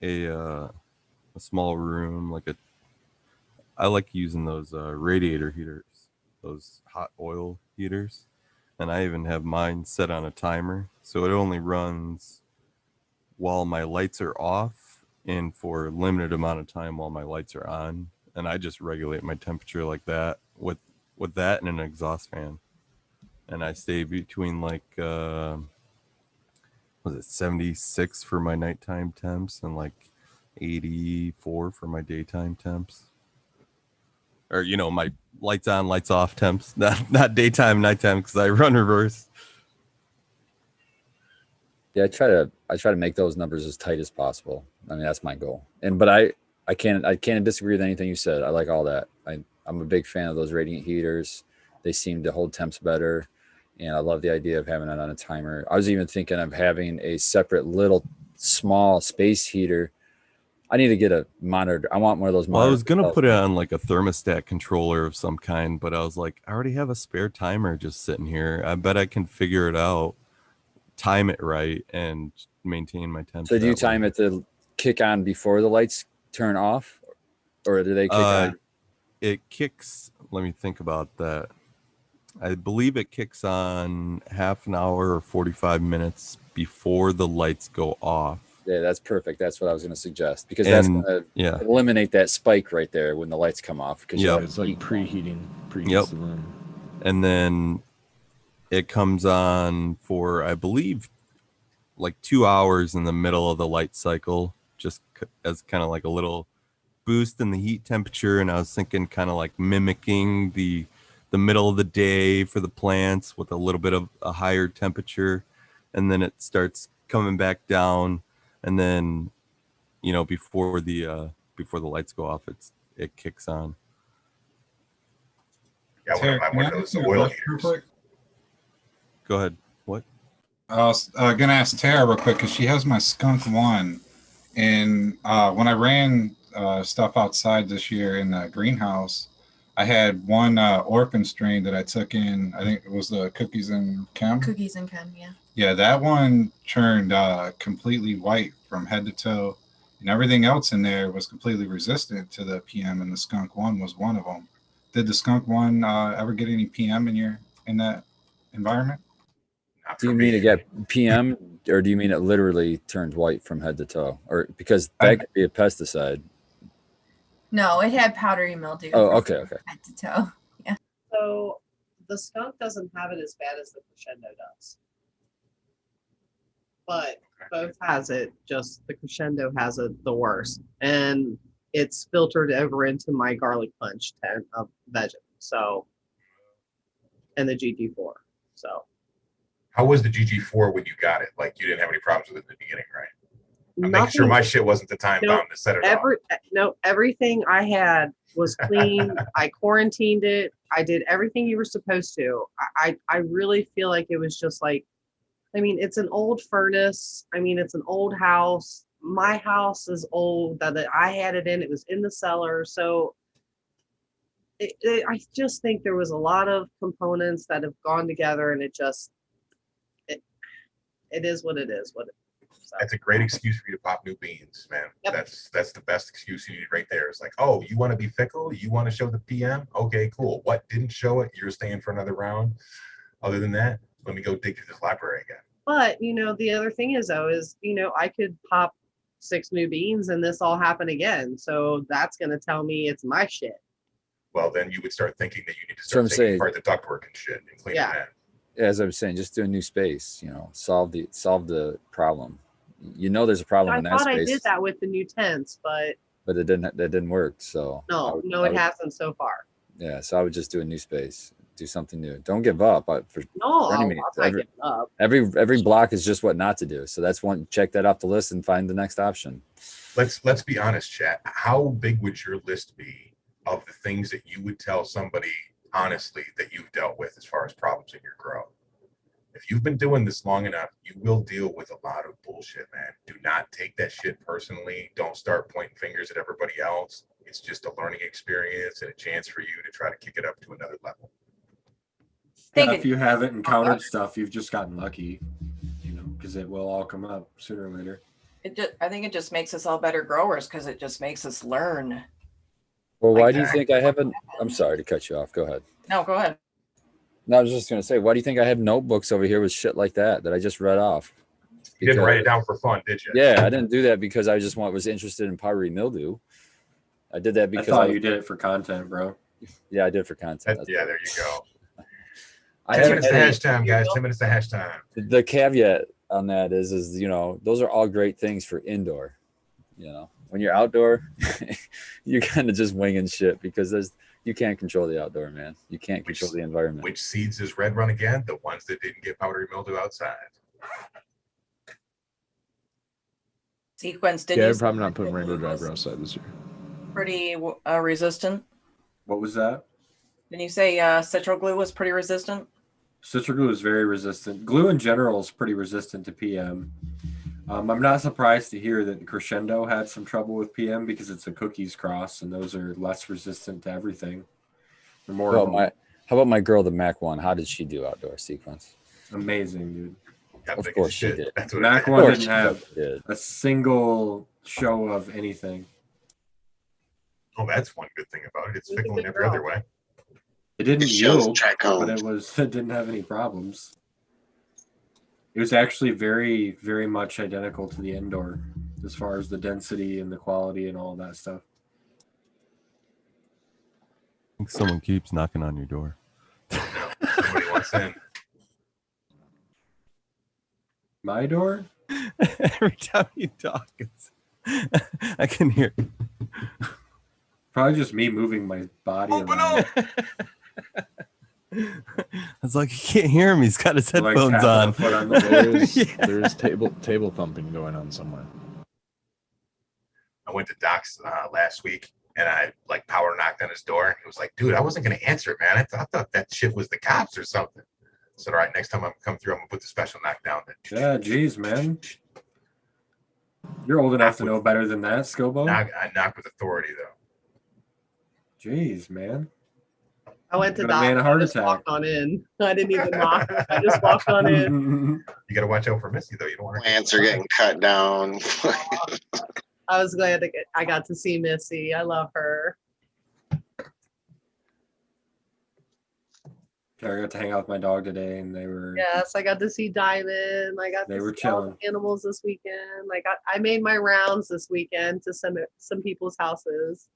a small room, I like using those radiator heaters, those hot oil heaters, and I even have mine set on a timer, so it only runs while my lights are off and for a limited amount of time while my lights are on. And I just regulate my temperature like that with that and an exhaust fan. And I stay between was it 76 for my nighttime temps and like 84 for my daytime temps. Or my lights on, lights off temps, not daytime, nighttime, because I run reverse. Yeah, I try to make those numbers as tight as possible. I mean, that's my goal. But I can't disagree with anything you said. I like all that. I'm a big fan of those radiant heaters. They seem to hold temps better, and I love the idea of having it on a timer. I was even thinking of having a separate little small space heater. I need to get a monitor. I want one of those Well, I was monitors. gonna put it on like a thermostat controller of some kind, but I was like, I already have a spare timer just sitting here. I bet I can figure it out, time it right, and maintain my temps. So do you that way. time it to kick on before the lights turn off, or do they kick on? It kicks. Let me think about that. I believe it kicks on half an hour or 45 minutes before the lights go off. Yeah, that's perfect. That's what I was going to suggest, because that's going to eliminate that spike right there when the lights come off. Because it's like preheating the room. And then it comes on for, I believe, like 2 hours in the middle of the light cycle, just as kind of like a little boost in the heat temperature. And I was thinking kind of like mimicking the middle of the day for the plants with a little bit of a higher temperature, and then it starts coming back down, and then before the lights go off, it kicks on. Yeah, Terry, one of those oil heaters. Go ahead. What? I was gonna ask Tara real quick because she has my skunk one, and when I ran stuff outside this year in the greenhouse, I had one orphan strain that I took in. I think it was the Cookies and Chem. Cookies and Chem, yeah. Yeah, that one turned completely white from head to toe, and everything else in there was completely resistant to the PM, and the skunk one was one of them. Did the skunk one ever get any PM in that environment? Do you mean to get PM, or do you mean it literally turned white from head to toe? Or because that could be a pesticide. No, it had powdery mildew. Oh, okay. Head to toe. Yeah. So the skunk doesn't have it as bad as the crescendo does. But both has it, just the crescendo has it the worst. And it's filtered over into my garlic punch tent of veggie. So, and the GG4. So. How was the GG4 when you got it? Like, you didn't have any problems with it in the beginning, right? I'm Nothing, making sure my shit wasn't the time bound to set it off. No, everything I had was clean. I quarantined it. I did everything you were supposed to. I really feel like it was just like, I mean, it's an old furnace. I mean, it's an old house. My house is old that I had it in. It was in the cellar. So I just think there was a lot of components that have gone together, and it is what it is. So. That's a great excuse for you to pop new beans, man. Yep. That's the best excuse you need right there. It's like, oh, you want to be fickle? You want to show the PM? Okay, cool. What didn't show it? You're staying for another round. Other than that, let me go dig through this library again. But, the other thing is, though, is, I could pop 6 new beans and this all happen again. So that's going to tell me it's my shit. Well, then you would start thinking that you need to start taking apart the ductwork and shit and cleaning that. As I was saying, just do a new space, solve the problem. There's a problem in that space. I thought I did that with the new tents, but it didn't work. So no, it hasn't so far. Yeah, so I would just do a new space, do something new. Don't give up. I'm not giving up. Every block is just what not to do. So that's one. Check that off the list and find the next option. Let's be honest, chat. How big would your list be of the things that you would tell somebody honestly that you've dealt with as far as problems in your grow? If you've been doing this long enough, you will deal with a lot of bullshit, man. Do not take that shit personally. Don't start pointing fingers at everybody else. It's just a learning experience and a chance for you to try to kick it up to another level. If you haven't encountered stuff, you've just gotten lucky, because it will all come up sooner or later. I think it just makes us all better growers, because it just makes us learn. Well, why do you think I haven't? I'm sorry to cut you off. Go ahead. No, go ahead. No, I was just going to say, why do you think I have notebooks over here with shit like that I just read off? You didn't write it down for fun, did you? Yeah, I didn't do that because I just was interested in powdery mildew. I did that because I thought you did it for content, bro. Yeah, I did it for content. Yeah, there you go. 10 minutes to hash time, guys. 10 minutes to hash time. The caveat on that is those are all great things for indoor. When you're outdoor, you're kind of just winging shit because you can't control the outdoor, man. You can't control the environment. Which seeds is Red Run again? The ones that didn't get powdery mildew outside. Sequence, did Yeah, you I'm say probably not that putting Rainbow glue was Driver outside this year. pretty resistant? What was that? Didn't you say citral glue was pretty resistant? Citral glue is very resistant. Glue in general is pretty resistant to PM. I'm not surprised to hear that Crescendo had some trouble with PM because it's a cookies cross, and those are less resistant to everything. They're more How about my girl, the Mac One? How did she do outdoor Sequence? amazing, dude. Of course she did. That's what Mac it One did. didn't have a single show of anything. Oh, that's one good thing about it. It's She's a fickle good in every girl. other way. It didn't It shows yield, track but home. it didn't have any problems. It was actually very, very much identical to the indoor as far as the density and the quality and all that stuff. I think someone keeps knocking on your door. Somebody wants in. My door? Every time you talk, I can hear. Probably just me moving my body Open around. I was like, you can't hear him. He's got his Like headphones tapping on. a foot on the Yeah. There's table thumping going on somewhere. I went to Doc's last week and I like power knocked on his door. He was like, dude, I wasn't going to answer it, man. I thought that shit was the cops or something. So, all right, next time I come through, I'm going to put the special knock down. Yeah, geez, man. You're old enough to know better than that, Scobo. I knock with authority, though. Jeez, man. I went to Got a Doc. man a heart I just attack. walked on in. I didn't even knock. I just walked on in. You got to watch out for Missy, though. You don't want her. Plants are getting cut down. I was glad I got to see Missy. I love her. I got to hang out with my dog today, and they were Yes, I got to see Diamond. I got They to were see all chilling. the animals this weekend. I made my rounds this weekend to some people's houses.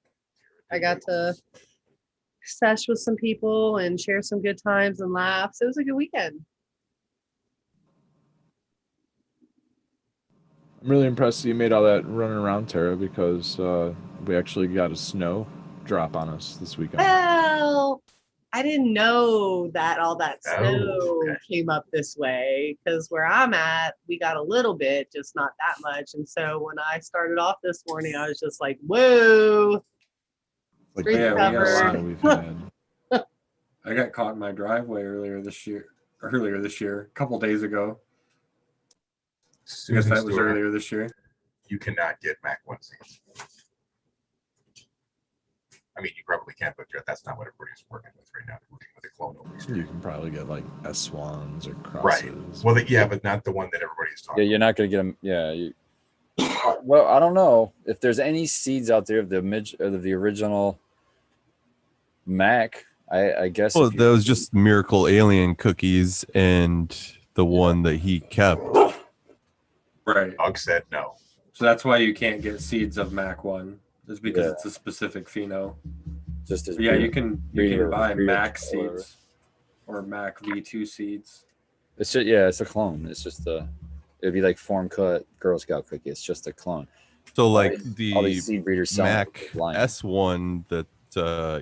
I got to sesh with some people and share some good times and laughs. It was a good weekend. I'm really impressed that you made all that running around, Tara, because we actually got a snow drop on us this weekend. Well, I didn't know that all that snow okay. came up this way because where I'm at, we got a little bit, just not that much. And so when I started off this morning, I was just like, whoa. Like Streets yeah, we got a lot. covered. snow we've had. I got caught in my driveway earlier this year, a couple days ago. I guess Susan that was Stewart, earlier this year. you cannot get Mac 1 seeds. I mean, you probably can, but that's not what everybody's working with right now. They're working with a clone over You can probably get like S1s or Right. crosses. Well, yeah, but not the one that everybody's talking Yeah, you're not gonna get them. Yeah. Well, I don't know if there's any seeds out there of the original Mac. I guess. Well, that was just Miracle Alien cookies and the one that he kept. Right. Doug said no. So that's why you can't get seeds of Mac 1. It's because Yeah. it's a specific pheno. Just as But yeah, you can breeder- buy breeder Mac or whatever. seeds or Mac V2 seeds. It's just, it's a clone. It's just it'd be like form cut Girl Scout cookie. It's just a clone. So like all the these seed breeders sell Mac blind. S1 that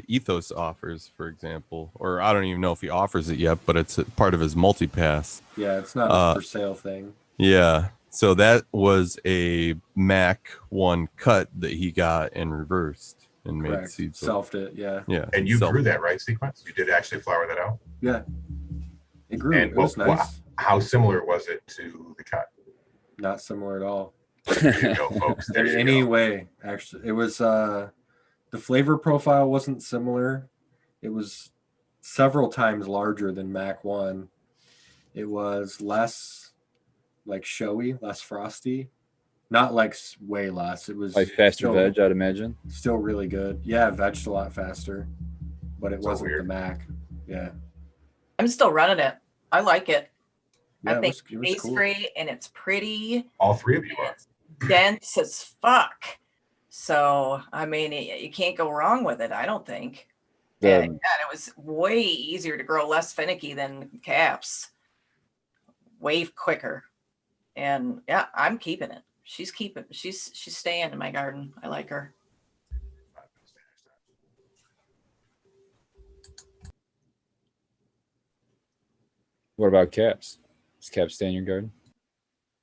Ethos offers, for example, or I don't even know if he offers it yet, but it's a part of his multi-pass. Yeah, it's not a for sale thing. Yeah. So that was a Mac 1 cut that he got and reversed and made Correct. seeds. Selfed it, yeah. Yeah. And you self- grew that, right, Sequence? You did actually flower that out? Yeah. It grew. And It was what- nice. How similar was it to the cut? Not similar at all. There you go, folks. There In you any go. way, actually. It was the flavor profile wasn't similar. It was several times larger than Mac 1. It was less like showy, less frosty. Not like way less. It was Like faster still, veg, I'd imagine. still really good. Yeah, vegged a lot faster. But it So wasn't the weird. Mac. Yeah. I'm still running it. I like it. Yeah, I think it was it's cool. great and it's pretty. All three of you are. Dense as fuck. So I mean, you can't go wrong with it. I don't think. The- And it was way easier to grow, less finicky than caps. Way quicker. And yeah, I'm keeping it. She's staying in my garden. I like her. What about Caps? Does Caps stay in your garden?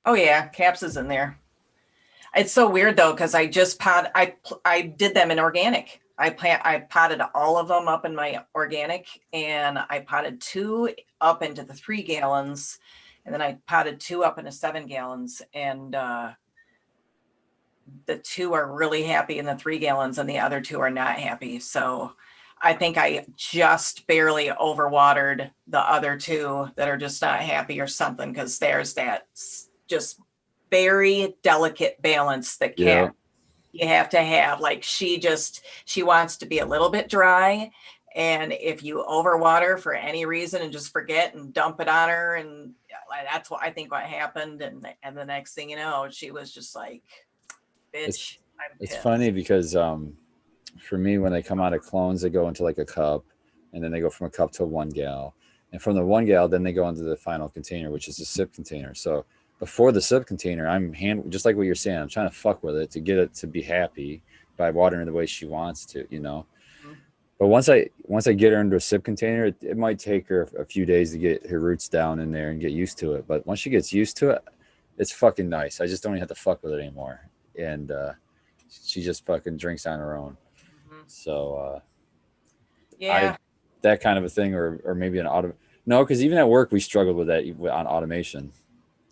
Oh yeah, Caps is in there. It's so weird though, because I just I did them in organic. I potted all of them up in my organic, and I potted 2 up into the 3 gallons, and then I potted 2 up into 7 gallons, and the 2 are really happy in the 3 gallons, and the other 2 are not happy. So I think I just barely overwatered the other 2 that are just not happy or something, because there's that just very delicate balance that you have to have. Like she wants to be a little bit dry, and if you overwater for any reason and just forget and dump it on her, and that's what I think what happened, and the next thing you know, she was just like, bitch, it's funny because for me, when they come out of clones, they go into like a cup, and then they go from a cup to a 1 gal, and from the 1 gal, then they go into the final container, which is the sip container. So before the sip container, I'm just like what you're saying. I'm trying to fuck with it to get it to be happy by watering the way she wants to, you know. Mhm. But once I get her into a sip container, it might take her a few days to get her roots down in there and get used to it. But once she gets used to it, it's fucking nice. I just don't even have to fuck with it anymore, and she just fucking drinks on her own. Mhm. So Yeah. that kind of a thing, or maybe an auto. No, because even at work we struggled with that on automation.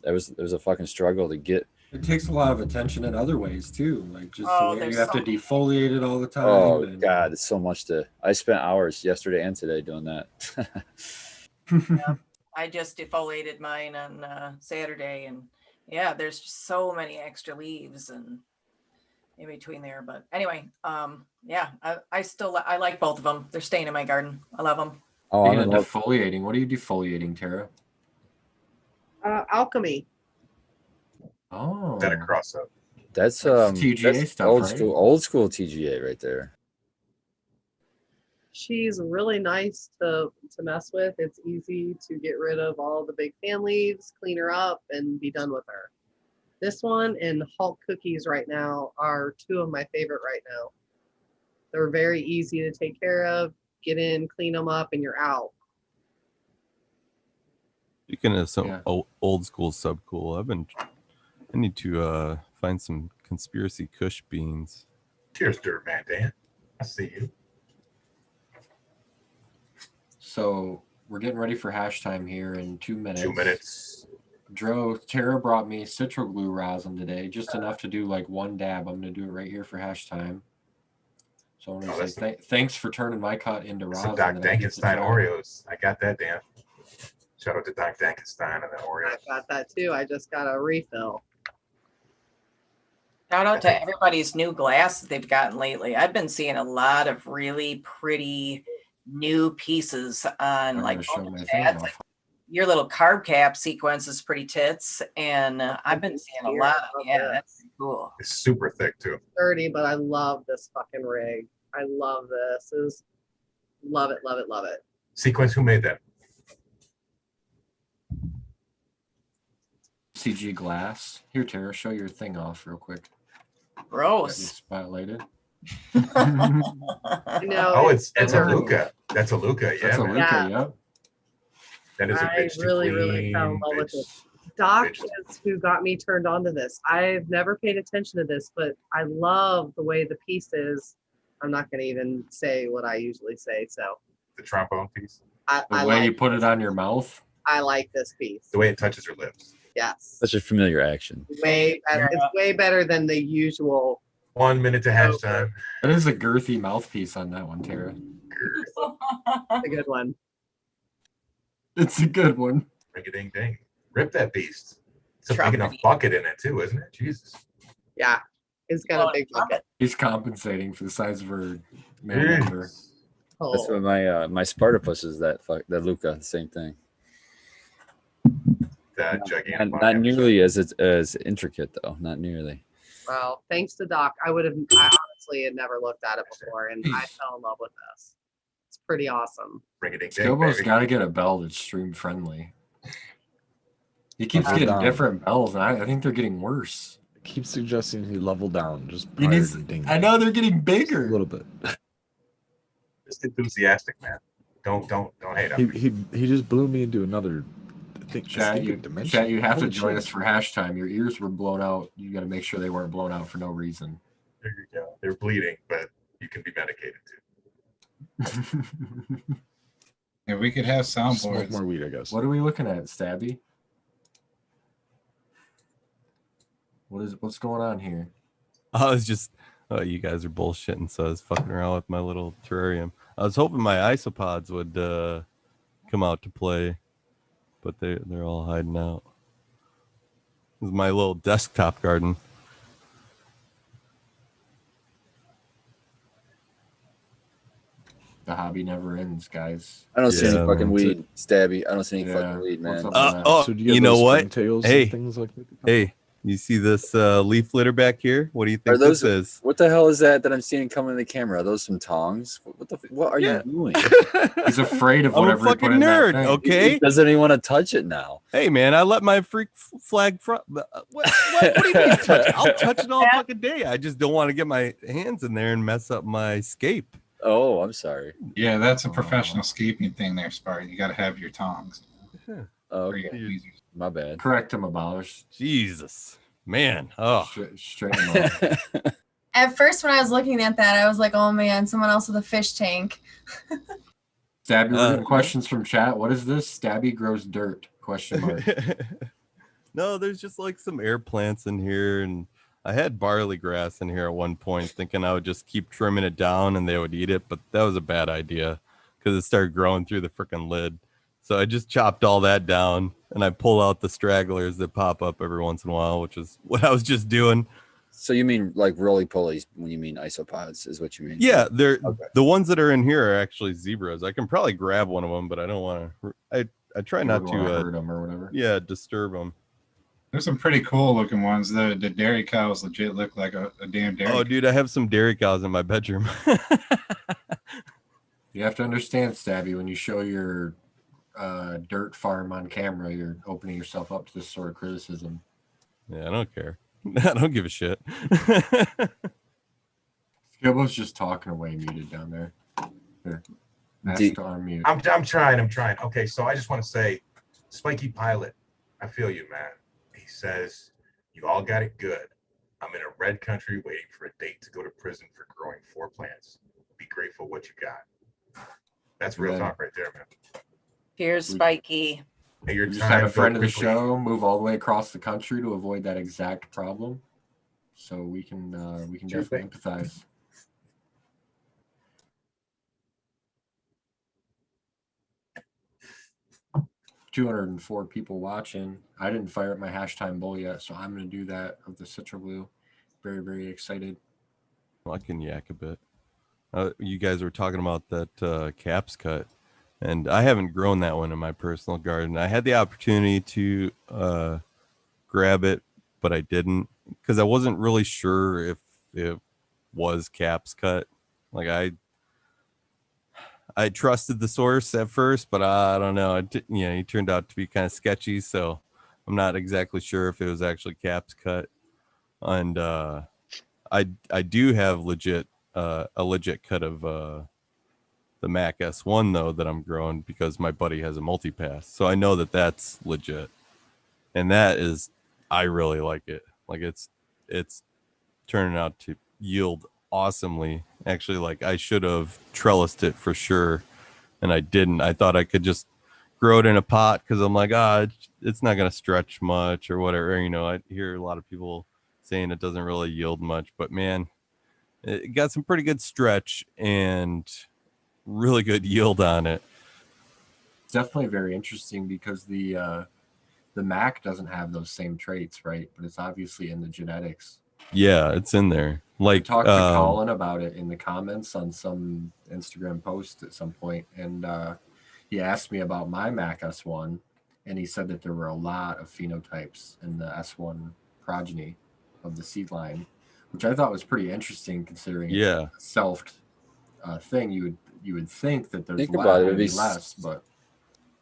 It was a fucking struggle to get. It takes a lot of attention in other ways too, like just the Oh, way there's you have to so many. defoliate it all the time. Oh and God, it's so much to. I spent hours yesterday and today doing that. I just defoliated mine on Saturday, and yeah, there's just so many extra leaves and in between there. But anyway, yeah, I like both of them. They're staying in my garden. I love them. Oh, I'm Speaking in of love. defoliating, what are you defoliating, Tara? Alchemy. Oh, That a cross up. That's TGA that's stuff, old right? school TGA right there. She's really nice to mess with. It's easy to get rid of all the big fan leaves, clean her up, and be done with her. This one and Hulk cookies right now are 2 of my favorite right now. They're very easy to take care of. Get in, clean them up, and you're out. Speaking of some Yeah. old school sub cool, I need to find some conspiracy Kush beans. Cheers, Dirt Man Dan. I see you. So we're getting ready for hash time here in 2 minutes. 2 minutes. Tara brought me citral glue rosin today, just enough to do like 1 dab. I'm gonna do it right here for hash time. So I'm gonna say thanks for turning my cut into rosin. Some Doc Dankenstein Oreos. I got that, Dan. Shout out to Doc Dankenstein and the Oreos. I got that too. I just got a refill. Shout out to everybody's new glass that they've gotten lately. I've been seeing a lot of really pretty new pieces on like ads. Like your little carb cap sequence is pretty tits, and I've been seeing a lot of that's pretty cool. It's super thick too. 30, but I love this fucking rig. I love this. Love it, love it, love it. Sequence, who made that? CG glass. Here, Tara, show your thing off real quick. Gross. Spotlighted. Oh, it's a Luca. That's a Luca. Yeah, that's a Luca. Yep. That is a I bitch really fell in love with it. Doc is who got me turned on to this. I've never paid attention to this, but I love the way the piece is. I'm not going to even say what I usually say. So the trombone piece. The way you put it on your mouth. I like this piece. The way it touches your lips. Yes. Such a familiar action. It's way better than the usual. 1 minute to hash time. That is a girthy mouthpiece on that one, Tara. A good one. It's a good one. Ring a ding ding. Rip that beast. It's a big enough bucket in it too, isn't it? Jesus. Yeah. It's got a big bucket. He's compensating for the size of her man number. That's what my Spartacus is. That Luca, same thing. That gigantic. Not nearly as intricate though. Not nearly. Well, thanks to Doc, I honestly had never looked at it before, and I fell in love with this. It's pretty awesome. Skilbo's got to get a bell that's stream friendly. He keeps Level getting down. different bells, and I think they're getting worse. Keep suggesting he level down just He prior needs, to ding. I know they're getting Just a bigger. little bit. Just enthusiastic, man. Don't hate him. He just blew me into another Chat, you dimension. have to Holy join shit. us for hash time. Your ears were blown out. You got to make sure they weren't blown out for no reason. There you go. They're bleeding, but you can be medicated too. Yeah, we could have Smoke soundboards. more weed, I guess. What are we looking at, Stabby? What's going on here? I was just, you guys are bullshitting, so I was fucking around with my little terrarium. I was hoping my isopods would come out to play, but they're all hiding out. This is my little desktop garden. The hobby never ends, guys. I don't see Yeah, any fucking man. weed, Stabby. I don't see any Yeah. fucking weed, What's man. up? So do you, you have know those what? springtails Hey. and things like that? Hey, you see this leaf litter back here? What do you Are think those? this is? What the hell is that I'm seeing coming in the camera? Are those some tongs? What are Yeah. you doing? He's afraid of I'm a whatever he fucking put in that nerd, thing. okay? He doesn't even want to touch it now. Hey, man, I let my freak flag front. What do you mean touch it? I'll touch it all Yeah. fucking day. I just don't want to get my hands in there and mess up my scape. Oh, I'm sorry. Yeah, that's a professional scaping thing there, Spartan. You got to have your tongs. Oh, Or okay. your tweezers. My bad. Correct him, Abolish. Jesus, man. Oh, Straighten him out. At first, when I was looking at that, I was like, oh man, someone else with a fish tank. Stabby, we're getting questions from chat. What is this? Stabby grows dirt? Question mark. no, there's just like some air plants in here, and I had barley grass in here at one point, thinking I would just keep trimming it down and they would eat it, but that was a bad idea because it started growing through the freaking lid. So I just chopped all that down and I pull out the stragglers that pop up every once in a while, which is what I was just doing. So you mean like roly-polies when you mean isopods is what you mean? Yeah, they're Okay. the ones that are in here are actually zebras. I can probably grab one of them, but I don't want to. I try You not wouldn't wanna to hurt him or whatever. yeah, disturb them. There's some pretty cool looking ones. The dairy cows legit look like a damn dairy Oh, cow. dude, I have some dairy cows in my bedroom. You have to understand, Stabby, when you show your dirt farm on camera, you're opening yourself up to this sort of criticism. Yeah, I don't care. I don't give a shit. Skibbo's just talking away, muted down there. Here, ask Deep. to unmute. I'm trying. Okay, so I just want to say, Spiky Pilot, I feel you, man. He says, you all got it good. I'm in a red country waiting for a date to go to prison for growing 4 plants. Be grateful what you got. That's real Yeah. talk right there, man. Here's Spiky. Hey, your You just time, have a go friend of the quickly. show move all the way across the country to avoid that exact problem. So we can Sure definitely empathize. $204 people watching. I didn't fire up my hashtag bowl yet, so I'm going to do that of the Citra Blue. Very, very excited. Well, I can yak a bit. You guys were talking about that caps cut, and I haven't grown that one in my personal garden. I had the opportunity to grab it, but I didn't because I wasn't really sure if it was caps cut. Like I trusted the source at first, but I don't know. He turned out to be kind of sketchy, so I'm not exactly sure if it was actually caps cut. And I do have a legit cut of the Mac S1 though that I'm growing because my buddy has a multipass, so I know that that's legit, and that is I really like it. Like it's turning out to yield awesomely. Actually, like I should have trellised it for sure, and I didn't. I thought I could just grow it in a pot because I'm like, it's not gonna stretch much or whatever. I hear a lot of people saying it doesn't really yield much, but man, it got some pretty good stretch and really good yield on it. It's definitely very interesting because the Mac doesn't have those same traits, right? But it's obviously in the genetics. Yeah, it's in there. Like I talked to Colin about it in the comments on some Instagram post at some point, and he asked me about my Mac S1, and he said that there were a lot of phenotypes in the S1 progeny of the seed line, which I thought was pretty interesting considering it's a selfed thing. You would think that there's Think about it, would be it'd be less, but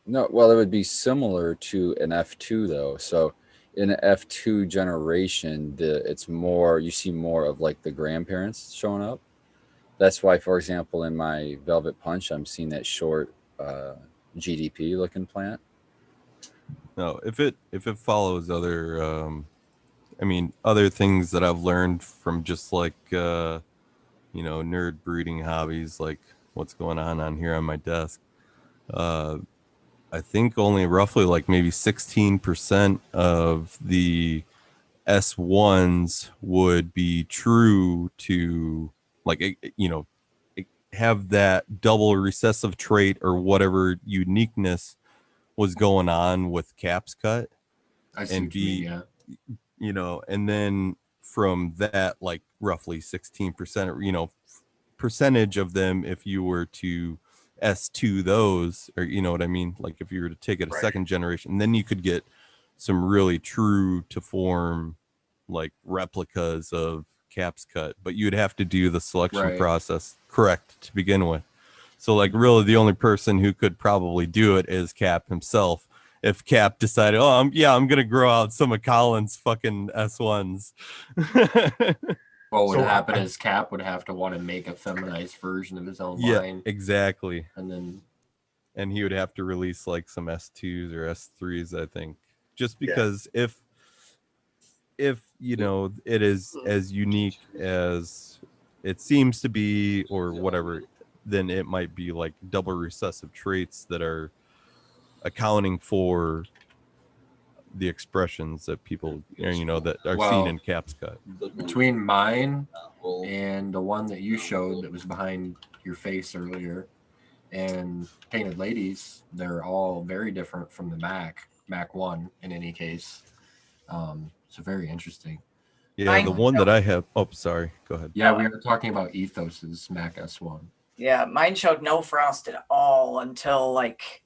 No, well, it would be similar to an F2 though. So in an F2 generation, it's more, you see more of like the grandparents showing up. That's why, for example, in my Velvet Punch, I'm seeing that short GDP looking plant. No, if it follows other I mean other things that I've learned from just like nerd breeding hobbies, like what's going on here on my desk. Uh I think only roughly like maybe 16% of the S1s would be true to like have that double recessive trait or whatever uniqueness was going on with caps cut, I see and what you mean. be Yeah. and then from that like roughly 16% or percentage of them, if you were to S2 those, or you know what I mean, like if you were to take it a Right. second generation, then you could get some really true to form like replicas of caps cut, but you'd have to do the selection Right. process correct to begin with. So like really the only person who could probably do it is Cap himself. If Cap decided, oh, I'm gonna grow out some of Colin's fucking S1s. What would So happen is Cap would have to want to make a feminized version of his own Yeah, line, exactly. and then And he would have to release like some S2s or S3s, I think, just Yeah. because if it is as unique as it seems to be or whatever, then it might be like double recessive traits that are accounting for the expressions that people that are seen Well, in caps cut. between mine and the one that you showed that was behind your face earlier and Painted Ladies, they're all very different from the Mac 1 in any case. So very interesting. Yeah, the one that I have. Oh, sorry. Go ahead. Yeah, we were talking about Ethos's Mac S1. Yeah, mine showed no frost at all until like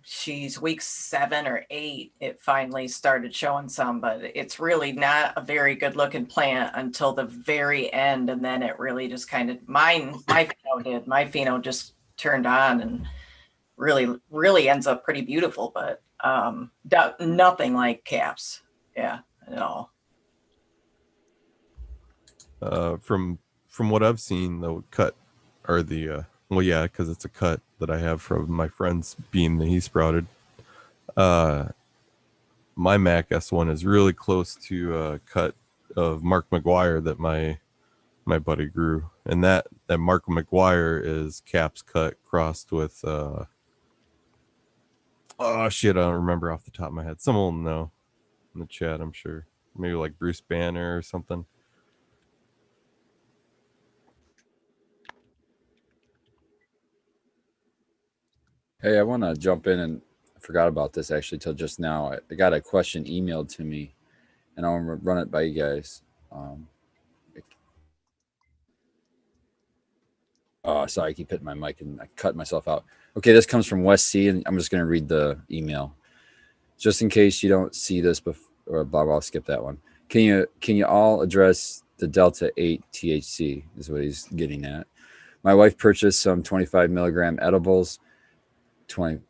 she's week 7 or 8. It finally started showing some, but it's really not a very good looking plant until the very end, and then it really just kind of my pheno did. My pheno just turned on and really ends up pretty beautiful, but nothing like Caps. Yeah, at all. From what I've seen, the cut or the well, yeah, because it's a cut that I have from my friend's bean that he sprouted. My Mac S1 is really close to a cut of Mark McGuire that my buddy grew, and that Mark McGuire is caps cut crossed with oh shit, I don't remember off the top of my head. Someone will know in the chat, I'm sure. Maybe like Bruce Banner or something. Hey, I want to jump in, and I forgot about this actually till just now. I got a question emailed to me, and I want to run it by you guys. Oh, sorry, I keep hitting my mic and I cut myself out. Okay, this comes from West C, and I'm just going to read the email. Just in case you don't see this before, or blah, blah, I'll skip that one. Can you all address the Delta 8 THC is what he's getting at. My wife purchased some 25 milligram edibles, 20,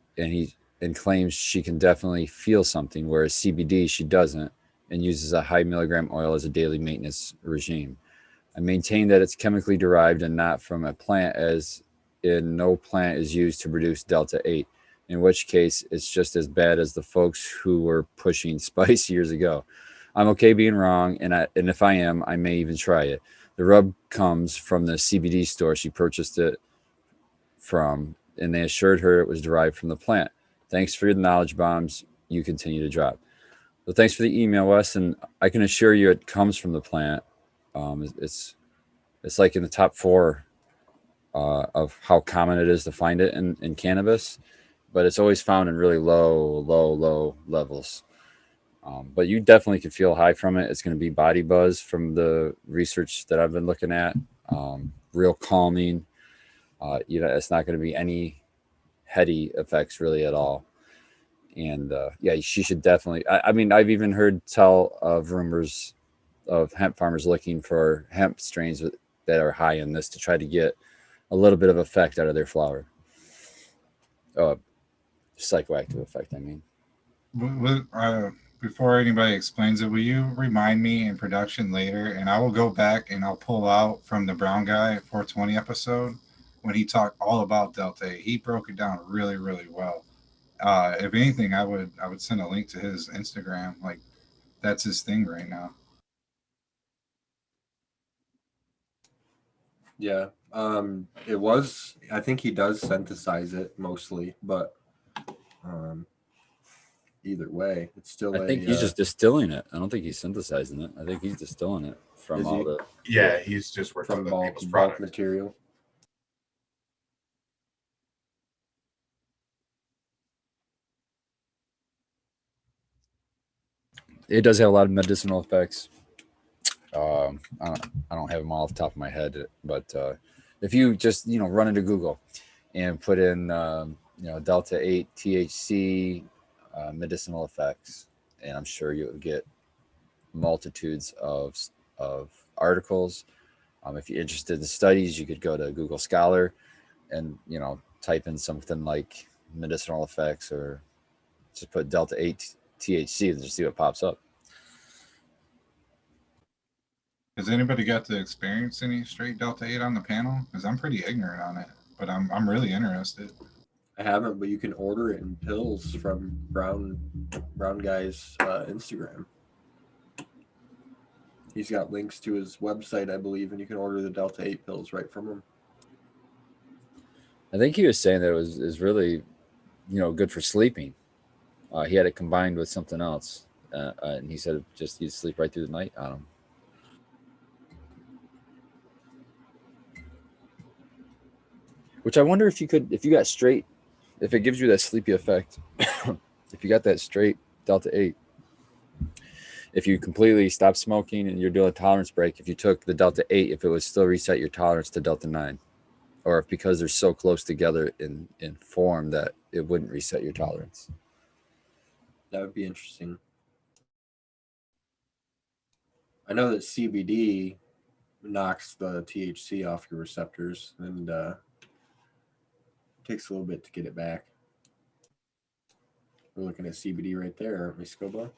and claims she can definitely feel something, whereas CBD she doesn't, and uses a high milligram oil as a daily maintenance regime. I maintain that it's chemically derived and not from a plant, as in no plant is used to produce Delta 8, in which case it's just as bad as the folks who were pushing spice years ago. I'm okay being wrong, and if I am, I may even try it. The rub comes from the CBD store she purchased it from, and they assured her it was derived from the plant. Thanks for the knowledge bombs you continue to drop. So thanks for the email, Wes, and I can assure you it comes from the plant. It's like in the top 4 of how common it is to find it in cannabis, but it's always found in really low levels. But you definitely can feel high from it. It's going to be body buzz from the research that I've been looking at. Real calming. It's not going to be any heady effects really at all. And yeah, she should definitely. I mean, I've even heard tell of rumors of hemp farmers looking for hemp strains that are high in this to try to get a little bit of effect out of their flower. psychoactive effect. I mean, Before anybody explains it, will you remind me in production later, and I will go back and I'll pull out from the Brown Guy 420 episode when he talked all about Delta 8. He broke it down really, really well. If anything, I would send a link to his Instagram. Like, that's his thing right now. Yeah. It was, I think he does synthesize it mostly, but either way, it's still I think he's just distilling it. I don't think he's synthesizing it. I think he's distilling it from all the. Yeah, he's just working from with bulk, people's bulk product. material. It does have a lot of medicinal effects. I don't have them all off the top of my head, but if you just run into Google and put in Delta 8 THC medicinal effects, and I'm sure you'll get multitudes of articles. If you're interested in studies, you could go to Google Scholar and type in something like medicinal effects, or just put Delta 8 THC and just see what pops up. Has anybody got to experience any straight Delta 8 on the panel? Because I'm pretty ignorant on it, but I'm really interested. I haven't, but you can order it in pills from Brown Guy's Instagram. He's got links to his website, I believe, and you can order the Delta 8 pills right from him. I think he was saying that it was really, good for sleeping. He had it combined with something else, and he said just you'd sleep right through the night on him. Which I wonder if you got straight, if it gives you that sleepy effect, if you got that straight Delta 8, if you completely stop smoking and you're doing a tolerance break, if you took the Delta 8, if it would still reset your tolerance to Delta 9, or if because they're so close together in form that it wouldn't reset your tolerance. That would be interesting. I know that CBD knocks the THC off your receptors, and takes a little bit to get it back. We're looking at CBD right there, aren't we, Scobo?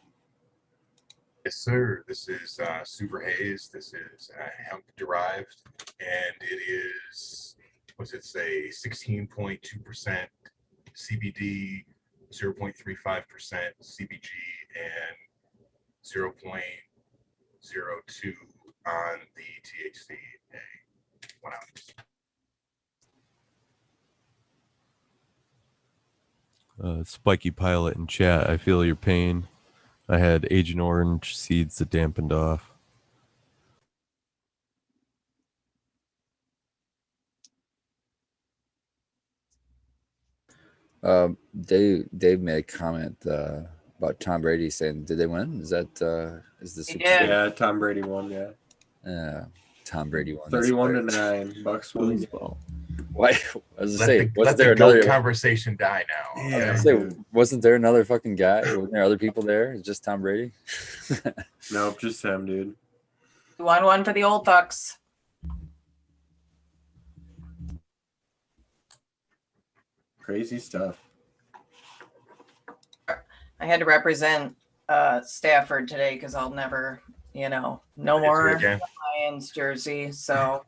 Yes, sir. This is Super Haze. This is hemp derived, and it is, what's it say, 16.2% CBD, 0.35% CBG, and 0.02 on the THC. 1 ounce. Spiky Pilot in chat. I feel your pain. I had Agent Orange seeds that dampened off. Dave made a comment about Tom Brady saying, "Did they win? Is that is the Super Bowl?" Yeah, Tom Brady won. Yeah. Tom Brady won. 31-9. Bucks won. Why? I was Let say, wasn't the there GOAT another conversation die now. I was gonna say, wasn't there another fucking guy? Wasn't there other people there? It's just Tom Brady. Nope, just him, dude. 2-1 for the old Bucks. Crazy stuff. I had to represent Stafford today because I'll never, no more Lions jersey. So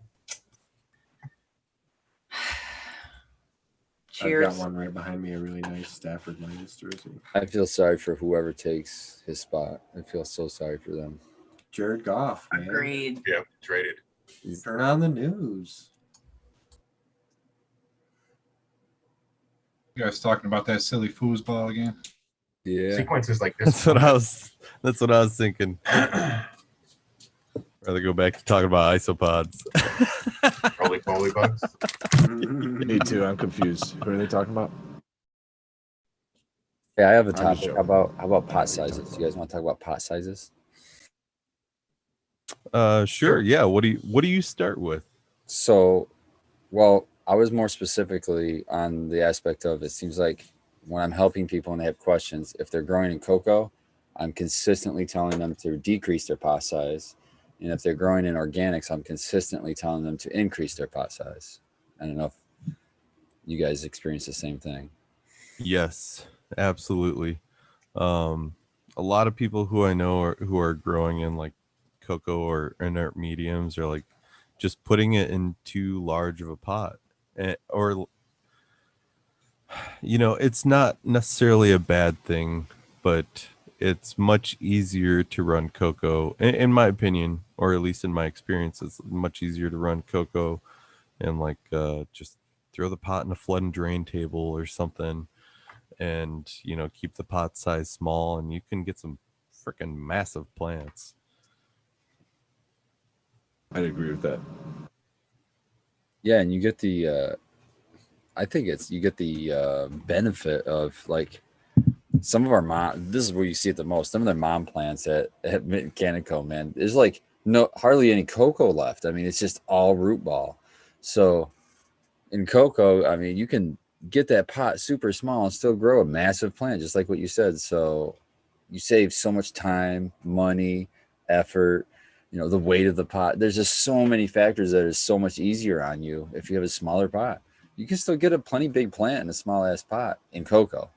cheers. I've got one right behind me, a really nice Stafford Lions jersey. I feel sorry for whoever takes his spot. I feel so sorry for them. Jared Goff, man. Agreed. Yep, traded. Turn on the news. You guys talking about that silly foosball again? Yeah. Sequences like this. That's what I was thinking. Rather go back to talking about isopods. Roly bugs. Me too. I'm confused. What are they talking about? Yeah, I have a I'm just topic. joking. How about pot sizes? You guys want to talk about pot sizes? Sure. Yeah. What do you start with? So, well, I was more specifically on the aspect of, it seems like when I'm helping people and they have questions, if they're growing in cocoa, I'm consistently telling them to decrease their pot size. And if they're growing in organics, I'm consistently telling them to increase their pot size. I don't know if you guys experience the same thing. Yes, absolutely. Um, a lot of people who I know who are growing in like cocoa or inert mediums are like just putting it in too large of a pot. Or it's not necessarily a bad thing, but it's much easier to run cocoa, in my opinion, or at least in my experience. It's much easier to run cocoa and like just throw the pot in a flood and drain table or something, and keep the pot size small, and you can get some freaking massive plants. I'd agree with that. Yeah, and you get the I think it's you get the benefit of like some of our mom. This is where you see it the most. Some of their mom plants at Mechanico, man. There's like no hardly any cocoa left. I mean, it's just all root ball. So in cocoa, I mean, you can get that pot super small and still grow a massive plant, just like what you said. So you save so much time, money, effort. The weight of the pot. There's just so many factors that are so much easier on you if you have a smaller pot. You can still get a plenty big plant in a small ass pot in cocoa.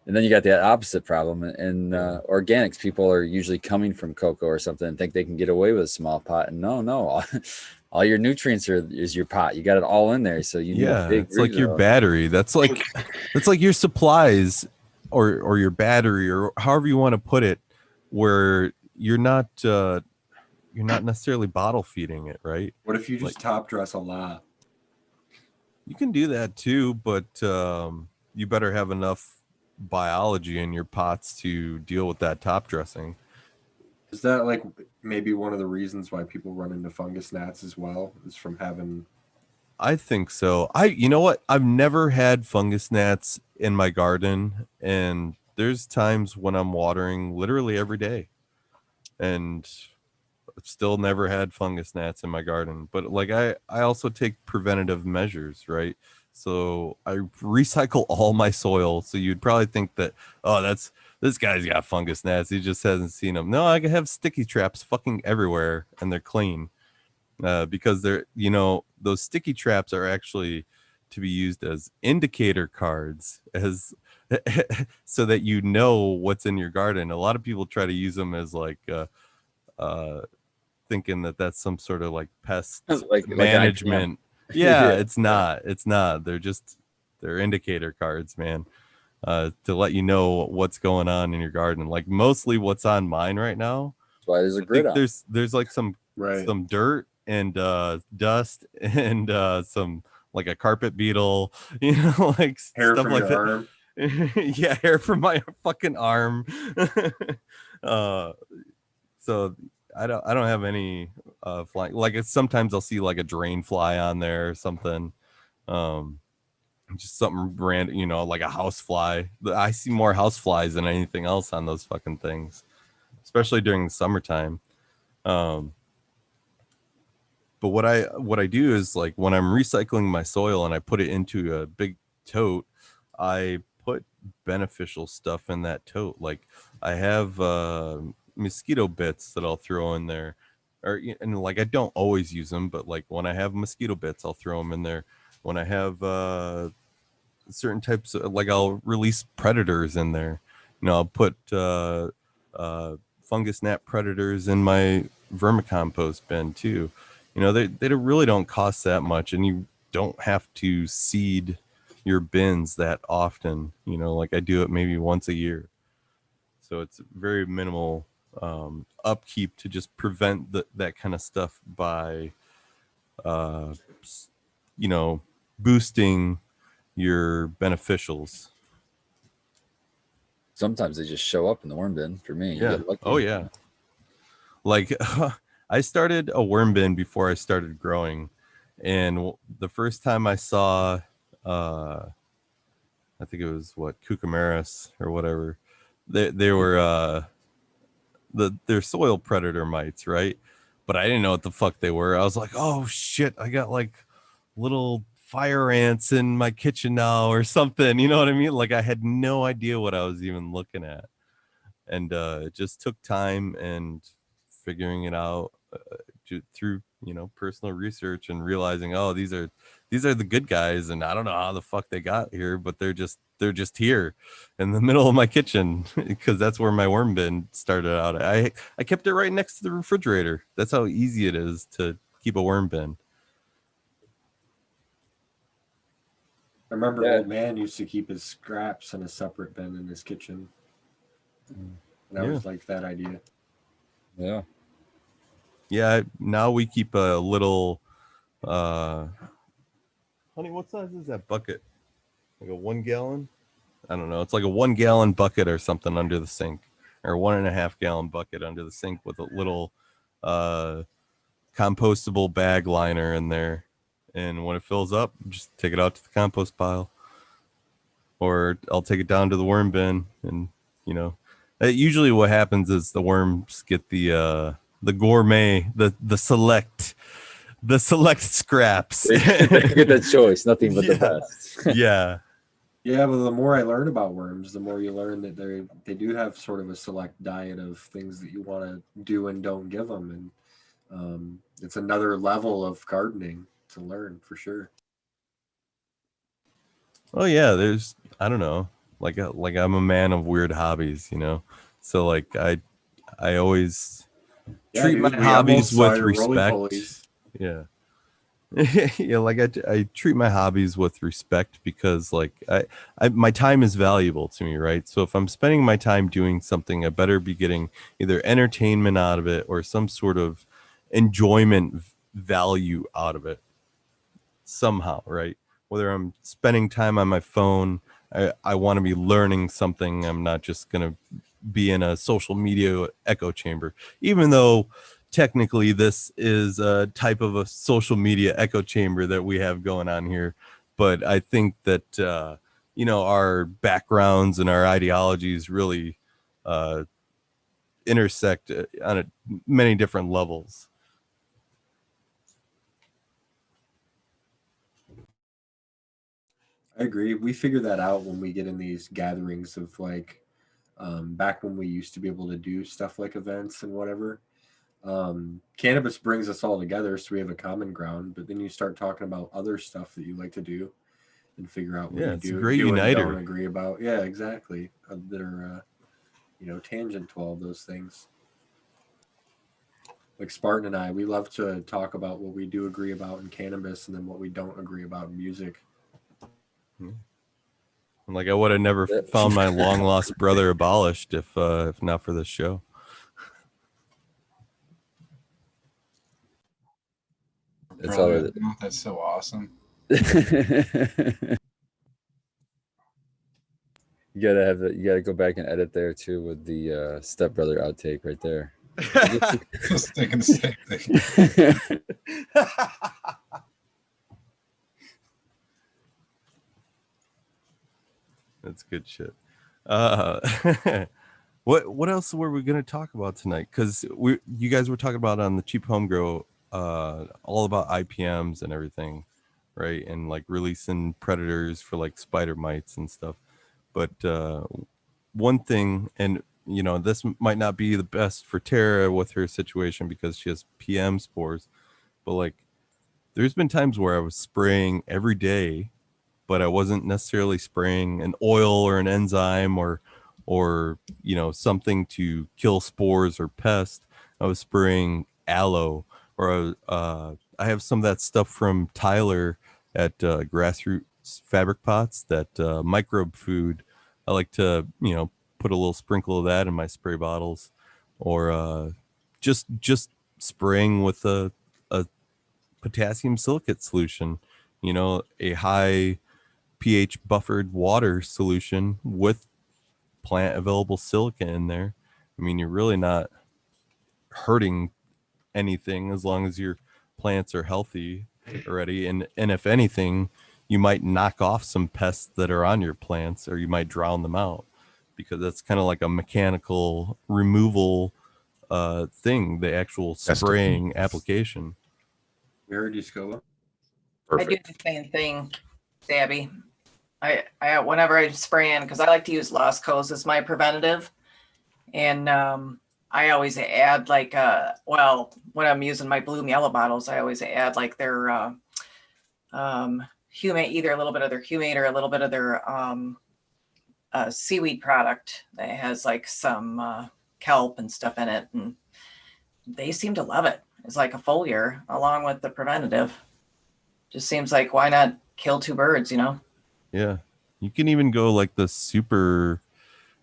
And then you got that opposite problem in organics. People are usually coming from cocoa or something and think they can get away with a small pot. And no, all your nutrients is your pot. You got it all in there, so you need a big It's like your root. battery. That's like your supplies, or your battery, or however you want to put it, where you're not necessarily bottle feeding it, right? What if you just top dress a lot? You can do that too, but you better have enough biology in your pots to deal with that top dressing. Is that like maybe one of the reasons why people run into fungus gnats as well? Is from having. I think so. You know what? I've never had fungus gnats in my garden, and there's times when I'm watering literally every day, and I've still never had fungus gnats in my garden. But like I also take preventative measures, right? So I recycle all my soil. So you'd probably think that, oh, this guy's got fungus gnats. He just hasn't seen them. No, I have sticky traps fucking everywhere, and they're clean. Because those sticky traps are actually to be used as indicator cards, as so that what's in your garden. A lot of people try to use them as like thinking that that's some sort of like pest like management. Yeah, it's not. They're indicator cards, man. To let you know what's going on in your garden. Like mostly what's on mine right now. That's why there's a grid on. There's like some dirt and dust and some like a carpet beetle, like hair stuff from like your that. arm. Yeah, hair from my fucking arm. So I don't have any flying. Like sometimes I'll see like a drain fly on there or something. Just something random, like a house fly. I see more house flies than anything else on those fucking things, especially during the summertime. But what I do is, like, when I'm recycling my soil and I put it into a big tote, I put beneficial stuff in that tote. Like I have mosquito bits that I'll throw in there, and like I don't always use them, but like when I have mosquito bits, I'll throw them in there. When I have certain types of, like, I'll release predators in there. I'll put fungus gnat predators in my vermicompost bin too. They really don't cost that much, and you don't have to seed your bins that often. Like I do it maybe once a year, so it's very minimal upkeep to just prevent that kind of stuff by boosting your beneficials. Sometimes they just show up in the worm bin for me. Yeah. Oh yeah. Like I started a worm bin before I started growing, and the first time I saw I think it was cucamaris or whatever, they were they're soil predator mites, right? But I didn't know what the fuck they were. I was like, oh shit, I got like little fire ants in my kitchen now or something. You know what I mean? Like I had no idea what I was even looking at. And it just took time and figuring it out through personal research and realizing, oh, these are the good guys, and I don't know how the fuck they got here, but they're just they're just here in the middle of my kitchen because that's where my worm bin started out. I kept it right next to the refrigerator. That's how easy it is to keep a worm bin. I remember Yeah. old man used to keep his scraps in a separate bin in his kitchen. And I Yeah. always liked that idea. Yeah. Yeah, now we keep a little honey, what size is that bucket? Like a 1 gallon? I don't know. It's like a 1 gallon bucket or something under the sink, or 1.5 gallon bucket under the sink with a little compostable bag liner in there. And when it fills up, just take it out to the compost pile, or I'll take it down to the worm bin. And usually what happens is the worms get the gourmet, the select scraps. They get that choice, nothing but the best. Yeah. Yeah, but the more I learn about worms, the more you learn that they do have sort of a select diet of things that you want to do and don't give them, and it's another level of gardening to learn for sure. Oh yeah, there's, I don't know, like I'm a man of weird hobbies, so like I always treat my Dude, we hobbies almost saw with your respect. roly-polies. Yeah. Yeah, like I treat my hobbies with respect because like I my time is valuable to me, right? So if I'm spending my time doing something, I better be getting either entertainment out of it or some sort of enjoyment value out of it somehow, right? Whether I'm spending time on my phone, I want to be learning something. I'm not just going to be in a social media echo chamber, even though technically this is a type of a social media echo chamber that we have going on here. But I think that, our backgrounds and our ideologies really intersect on many different levels. I agree. We figure that out when we get in these gatherings of like back when we used to be able to do stuff like events and whatever. Cannabis brings us all together, so we have a common ground. But then you start talking about other stuff that you like to do, and figure out what Yeah, you it's a do, great and uniter. don't agree about. Yeah, exactly. That are tangent to all those things. Like Spartan and I, we love to talk about what we do agree about in cannabis, and then what we don't agree about in music. Like I would have never found my long lost brother abolished if not for this show. It's Brother, all. that's so awesome. You gotta go back and edit there too with the stepbrother outtake right there. Just thinking the same thing. That's good shit. What else were we gonna talk about tonight? Because you guys were talking about on the Cheap Home Grow all about IPMs and everything, right? And like releasing predators for like spider mites and stuff. But one thing, and this might not be the best for Tara with her situation because she has PM spores, but like there's been times where I was spraying every day, but I wasn't necessarily spraying an oil or an enzyme or something to kill spores or pests. I was spraying aloe, or I have some of that stuff from Tyler at Grassroots Fabric Pots, that microbe food. I like to put a little sprinkle of that in my spray bottles, or just spraying with a potassium silicate solution, a high pH buffered water solution with plant available silica in there. I mean, you're really not hurting anything as long as your plants are healthy already. And if anything, you might knock off some pests that are on your plants, or you might drown them out, because that's kind of like a mechanical removal thing, the actual spraying application. We heard you, Scoba. I do the same thing, Sabby. I whenever I spray in, because I like to use Lost Coast as my preventative, and I always add like when I'm using my blue and yellow bottles, I always add like their humate, either a little bit of their humate or a little bit of their a seaweed product that has like some kelp and stuff in it, and they seem to love it. It's like a foliar along with the preventative. Just seems like, why not kill two birds, you know? Yeah. You can even go like the super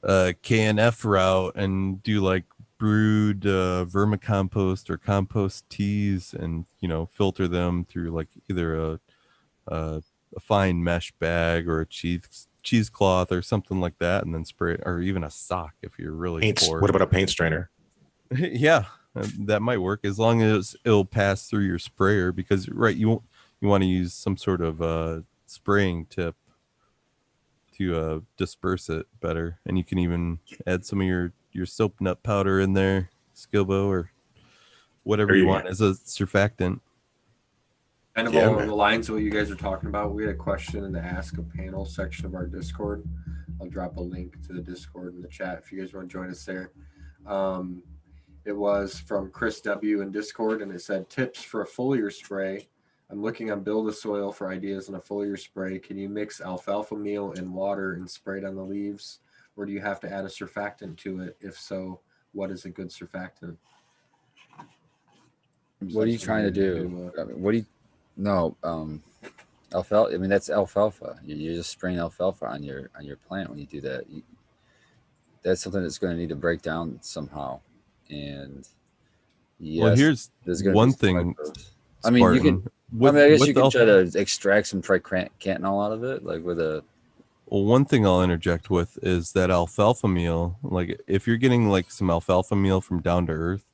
KNF route and do like brewed vermicompost or compost teas, and filter them through like either a fine mesh bag or a cheesecloth or something like that, and then spray it, or even a sock if you're really poor. What about a paint strainer? Yeah, that might work as long as it'll pass through your sprayer, because you want to use some sort of spraying tip to disperse it better. And you can even add some of your soap nut powder in there, Skilbo, or whatever you want as a surfactant. Kind of along the lines of what you guys are talking about, we had a question in the Ask a Panel section of our Discord. I'll drop a link to the Discord in the chat if you guys want to join us there. It was from Chris W. in Discord, and it said, tips for a foliar spray. I'm looking on Build a Soil for ideas on a foliar spray. Can you mix alfalfa meal and water and spray it on the leaves? Or do you have to add a surfactant to it? If so, what is a good surfactant? What are you trying to do? What do you... No, alfalfa. I mean, that's alfalfa. You're just spraying alfalfa on your plant when you do that. That's something that's going to need to break down somehow. And yes, well, here's one thing. I mean, you can. I guess you can try to extract some tricantanol out of it, like with a. Well, one thing I'll interject with is that alfalfa meal. Like, if you're getting like some alfalfa meal from Down to Earth,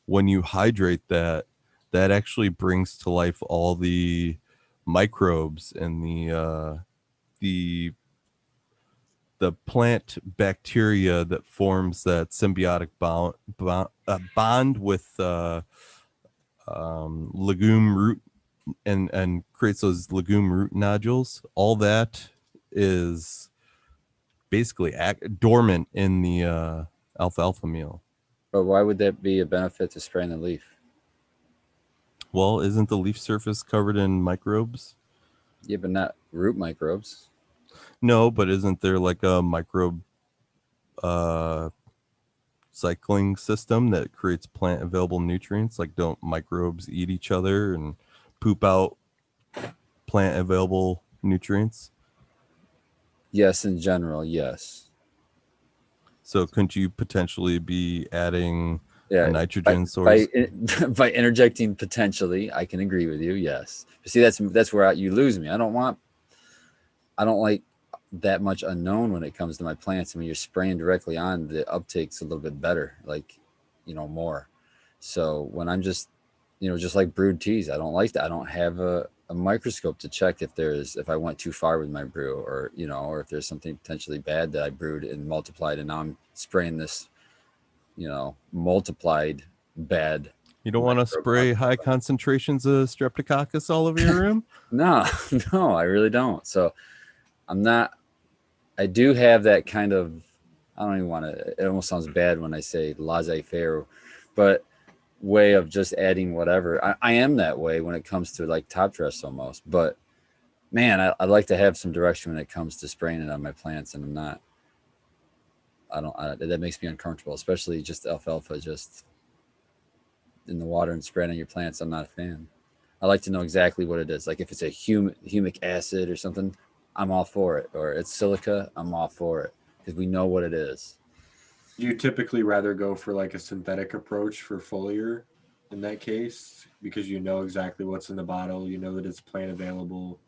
when you hydrate that actually brings to life all the microbes and the plant bacteria that forms that symbiotic bond with legume root and creates those legume root nodules. All that is basically dormant in the alfalfa meal. But why would that be a benefit to spraying the leaf? Well, isn't the leaf surface covered in microbes? Yeah, but not root microbes. No, but isn't there like a microbe cycling system that creates plant available nutrients? Like, don't microbes eat each other and poop out plant available nutrients? Yes, in general, yes. So couldn't you potentially be adding a nitrogen source? By interjecting potentially, I can agree with you, yes. But see, that's where you lose me. I don't like that much unknown when it comes to my plants. And when you're spraying directly on, the uptake's a little bit better, like, more. So when I'm just, just like brewed teas, I don't like that. I don't have a microscope to check if I went too far with my brew, or, or if there's something potentially bad that I brewed and multiplied, and now I'm spraying this, multiplied bad. You don't want to spray high concentrations of streptococcus all over your room? No, I really don't. So I do have that kind of, I don't even want to, it almost sounds bad when I say laissez-faire, but way of just adding whatever. I am that way when it comes to like top dress almost, but man, I'd like to have some direction when it comes to spraying it on my plants, and I'm not. That makes me uncomfortable, especially just alfalfa just in the water and spraying on your plants. I'm not a fan. I like to know exactly what it is. Like if it's a humic acid or something, I'm all for it. Or it's silica, I'm all for it, because we know what it is. Do you typically rather go for like a synthetic approach for foliar in that case, because you know exactly what's in the bottle, you know that it's plant available?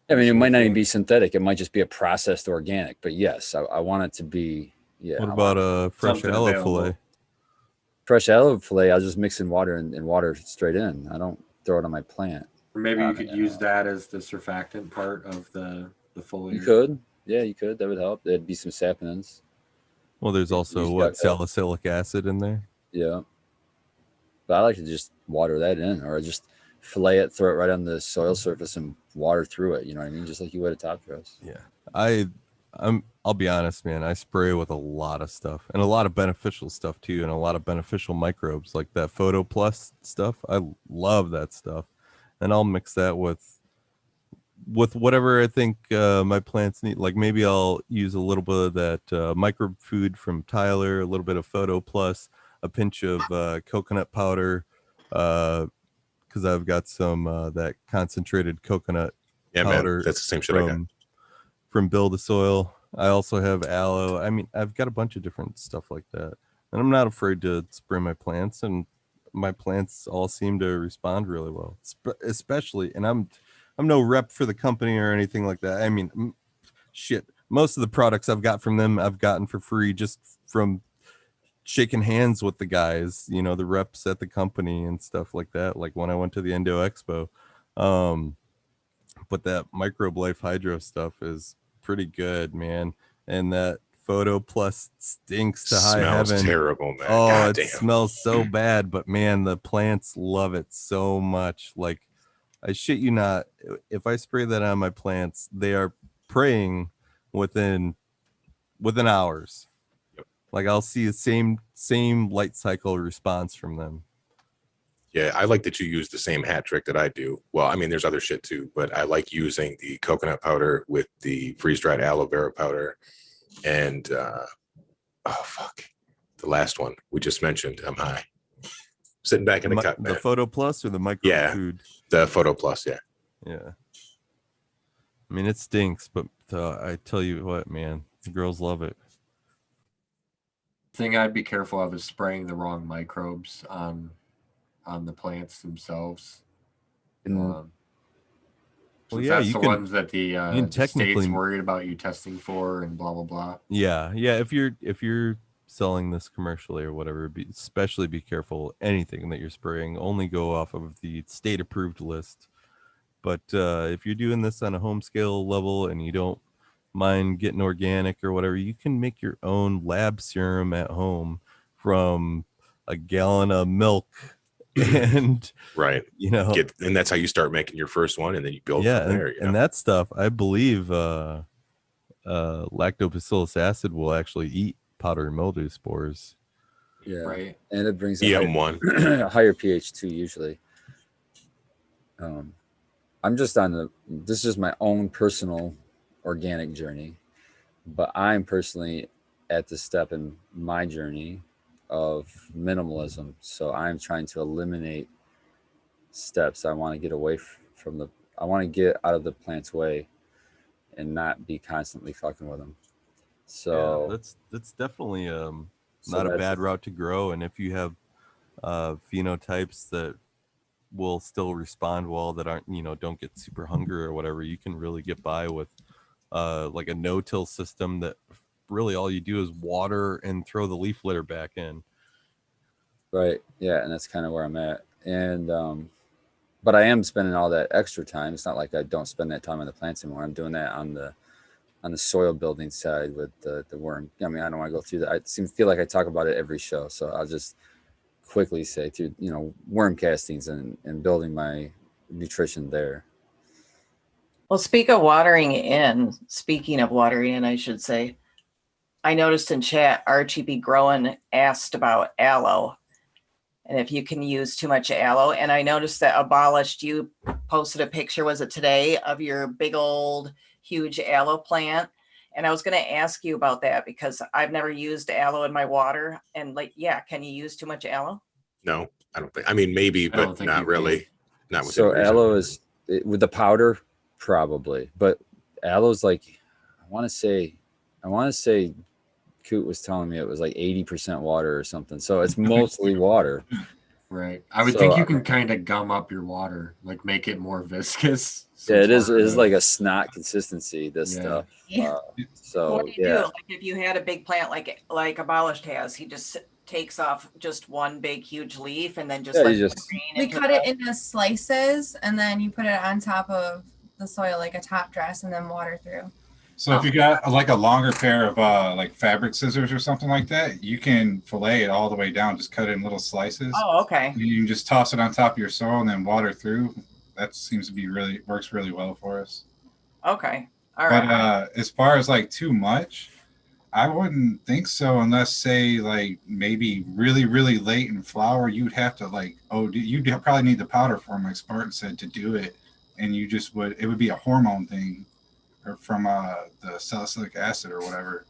I mean, it might not even be synthetic. It might just be a processed organic. But yes, I want it to be. Yeah. What about a fresh aloe fillet? Fresh aloe fillet, I'll just mix in water and water straight in. I don't throw it on my plant. Or maybe you could use that as the surfactant part of the foliar. You could. Yeah, you could. That would help. There'd be some saponins. Well, there's also salicylic acid in there. Yeah. But I like to just water that in, or just fillet it, throw it right on the soil surface and water through it. You know what I mean? Just like you would a top dress. Yeah. I'll be honest, man. I spray with a lot of stuff, and a lot of beneficial stuff too, and a lot of beneficial microbes, like that Photo Plus stuff. I love that stuff, and I'll mix that with with whatever I think my plants need. Like maybe I'll use a little bit of that micro food from Tyler, a little bit of Photo Plus, a pinch of coconut powder, because I've got some that concentrated coconut powder. Man, that's the same shit I got. From Build a Soil. I also have aloe. I mean, I've got a bunch of different stuff like that, and I'm not afraid to spray my plants, and my plants all seem to respond really well. Especially, and I'm no rep for the company or anything like that. I mean, shit, most of the products I've got from them I've gotten for free just from shaking hands with the guys, the reps at the company and stuff like that. Like when I went to the Endo Expo. But that Microbe Life Hydro stuff is pretty good, man. And that Photo Plus stinks to high Smells heaven. terrible, man. Oh, God it damn. smells so bad, but man, the plants love it so much. Like, I shit you not, if I spray that on my plants, they are praying within hours. Yep. Like I'll see the same light cycle response from them. Yeah, I like that you use the same hat trick that I do. Well, I mean, there's other shit too, but I like using the coconut powder with the freeze-dried aloe vera powder. And, the last one we just mentioned, I'm high. Sitting back in the cut, man. The Photo Plus or the micro food? The Photo Plus, yeah. Yeah. I mean, it stinks, but I tell you what, man, the girls love it. Thing I'd be careful of is spraying the wrong microbes on the plants themselves. Well, yeah, that's the ones that the state's worried about you testing for and blah blah blah. Yeah. If you're selling this commercially or whatever, especially be careful. Anything that you're spraying, only go off of the state approved list. But if you're doing this on a home scale level and you don't mind getting organic or whatever, you can make your own lab serum at home from a gallon of milk. And right, and that's how you start making your first one, and then you build from there. And that stuff, I believe, lactobacillus acid will actually eat powdery mildew spores. Yeah, right, and it brings a higher pH too. Usually, I'm just this is my own personal organic journey, but I'm personally at the step in my journey of minimalism. So I'm trying to eliminate steps. I want to get away from I want to get out of the plant's way and not be constantly fucking with them. So yeah, that's definitely not a bad route to grow. And if you have phenotypes that will still respond well, that aren't, don't get super hungry or whatever, you can really get by with like a no-till system that really all you do is water and throw the leaf litter back in. Right. Yeah. And that's kind of where I'm at. And, but I am spending all that extra time. It's not like I don't spend that time on the plants anymore. I'm doing that on the soil building side with the worm. I mean, I don't want to go through that. I feel like I talk about it every show. So I'll just quickly say through, worm castings and building my nutrition there. Well, speaking of watering in, I should say, I noticed in chat, Archie B. Groen asked about aloe and if you can use too much aloe. And I noticed that Abolished, you posted a picture, was it today, of your big old huge aloe plant. And I was going to ask you about that because I've never used aloe in my water. And can you use too much aloe? No, I don't think. I mean, maybe, but not really. Not with so aloe is with the powder, probably. But aloe's like, I want to say Coot was telling me it was like 80% water or something. So it's mostly water. Right. I would think you can kind of gum up your water, like make it more viscous. Yeah, it is like a snot consistency, this stuff. Yeah. So what do you do? Like if you had a big plant like Abolished has, he just takes off just one big huge leaf and then just we cut it into slices and then you put it on top of the soil like a top dress and then water through. So if you got like a longer pair of like fabric scissors or something like that, you can fillet it all the way down. Just cut it in little slices. Oh, okay. And you can just toss it on top of your soil and then water through. That seems to be works really well for us. Okay. All right. But as far as like too much, I wouldn't think so unless say like maybe really, really late in flower, you'd have to like, you'd probably need the powder form like Spartan said to do it and you just it would be a hormone thing or from the salicylic acid or whatever.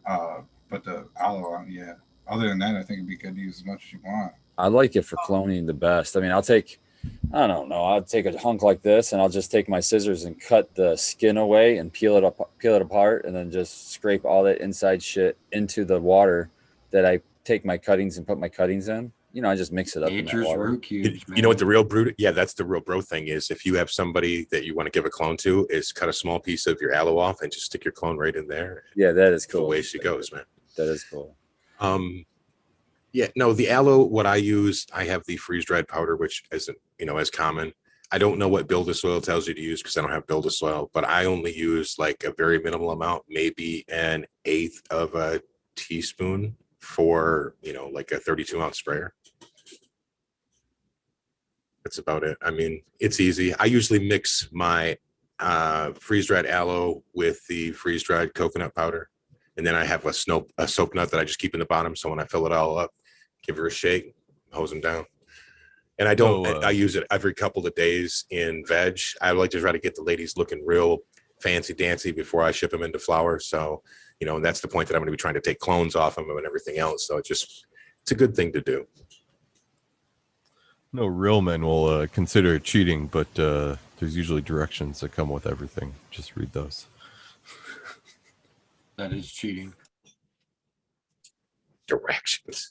But the aloe, yeah. Other than that, I think it'd be good to use as much as you want. I like it for cloning the best. I mean, I don't know. I'll take a hunk like this, and I'll just take my scissors and cut the skin away and peel it apart, and then just scrape all that inside shit into the water that I take my cuttings and put my cuttings in. You know, I just mix it up in that Nature's water. root cubes, You know what the real brew? Yeah, that's the real bro thing is. If you have somebody that you want to give a clone to, is cut a small piece of your aloe off and just stick your clone right in there. Yeah, that is cool. Away she goes, man. That is cool. Yeah, no, the aloe, what I use, I have the freeze dried powder, which isn't, as common. I don't know what build of soil tells you to use because I don't have build of soil, but I only use like a very minimal amount, maybe an eighth of a teaspoon for, like a 32-ounce sprayer. That's about it. I mean, it's easy. I usually mix my freeze dried aloe with the freeze dried coconut powder. And then I have a soap nut that I just keep in the bottom. So when I fill it all up, give her a shake, hose them down. And I use it every couple of days in veg. I like to try to get the ladies looking real fancy dancy before I ship them into flower. So, and that's the point that I'm going to be trying to take clones off them and everything else. So it's a good thing to do. No real men will consider it cheating, but there's usually directions that come with everything. Just read those. That is cheating. Directions.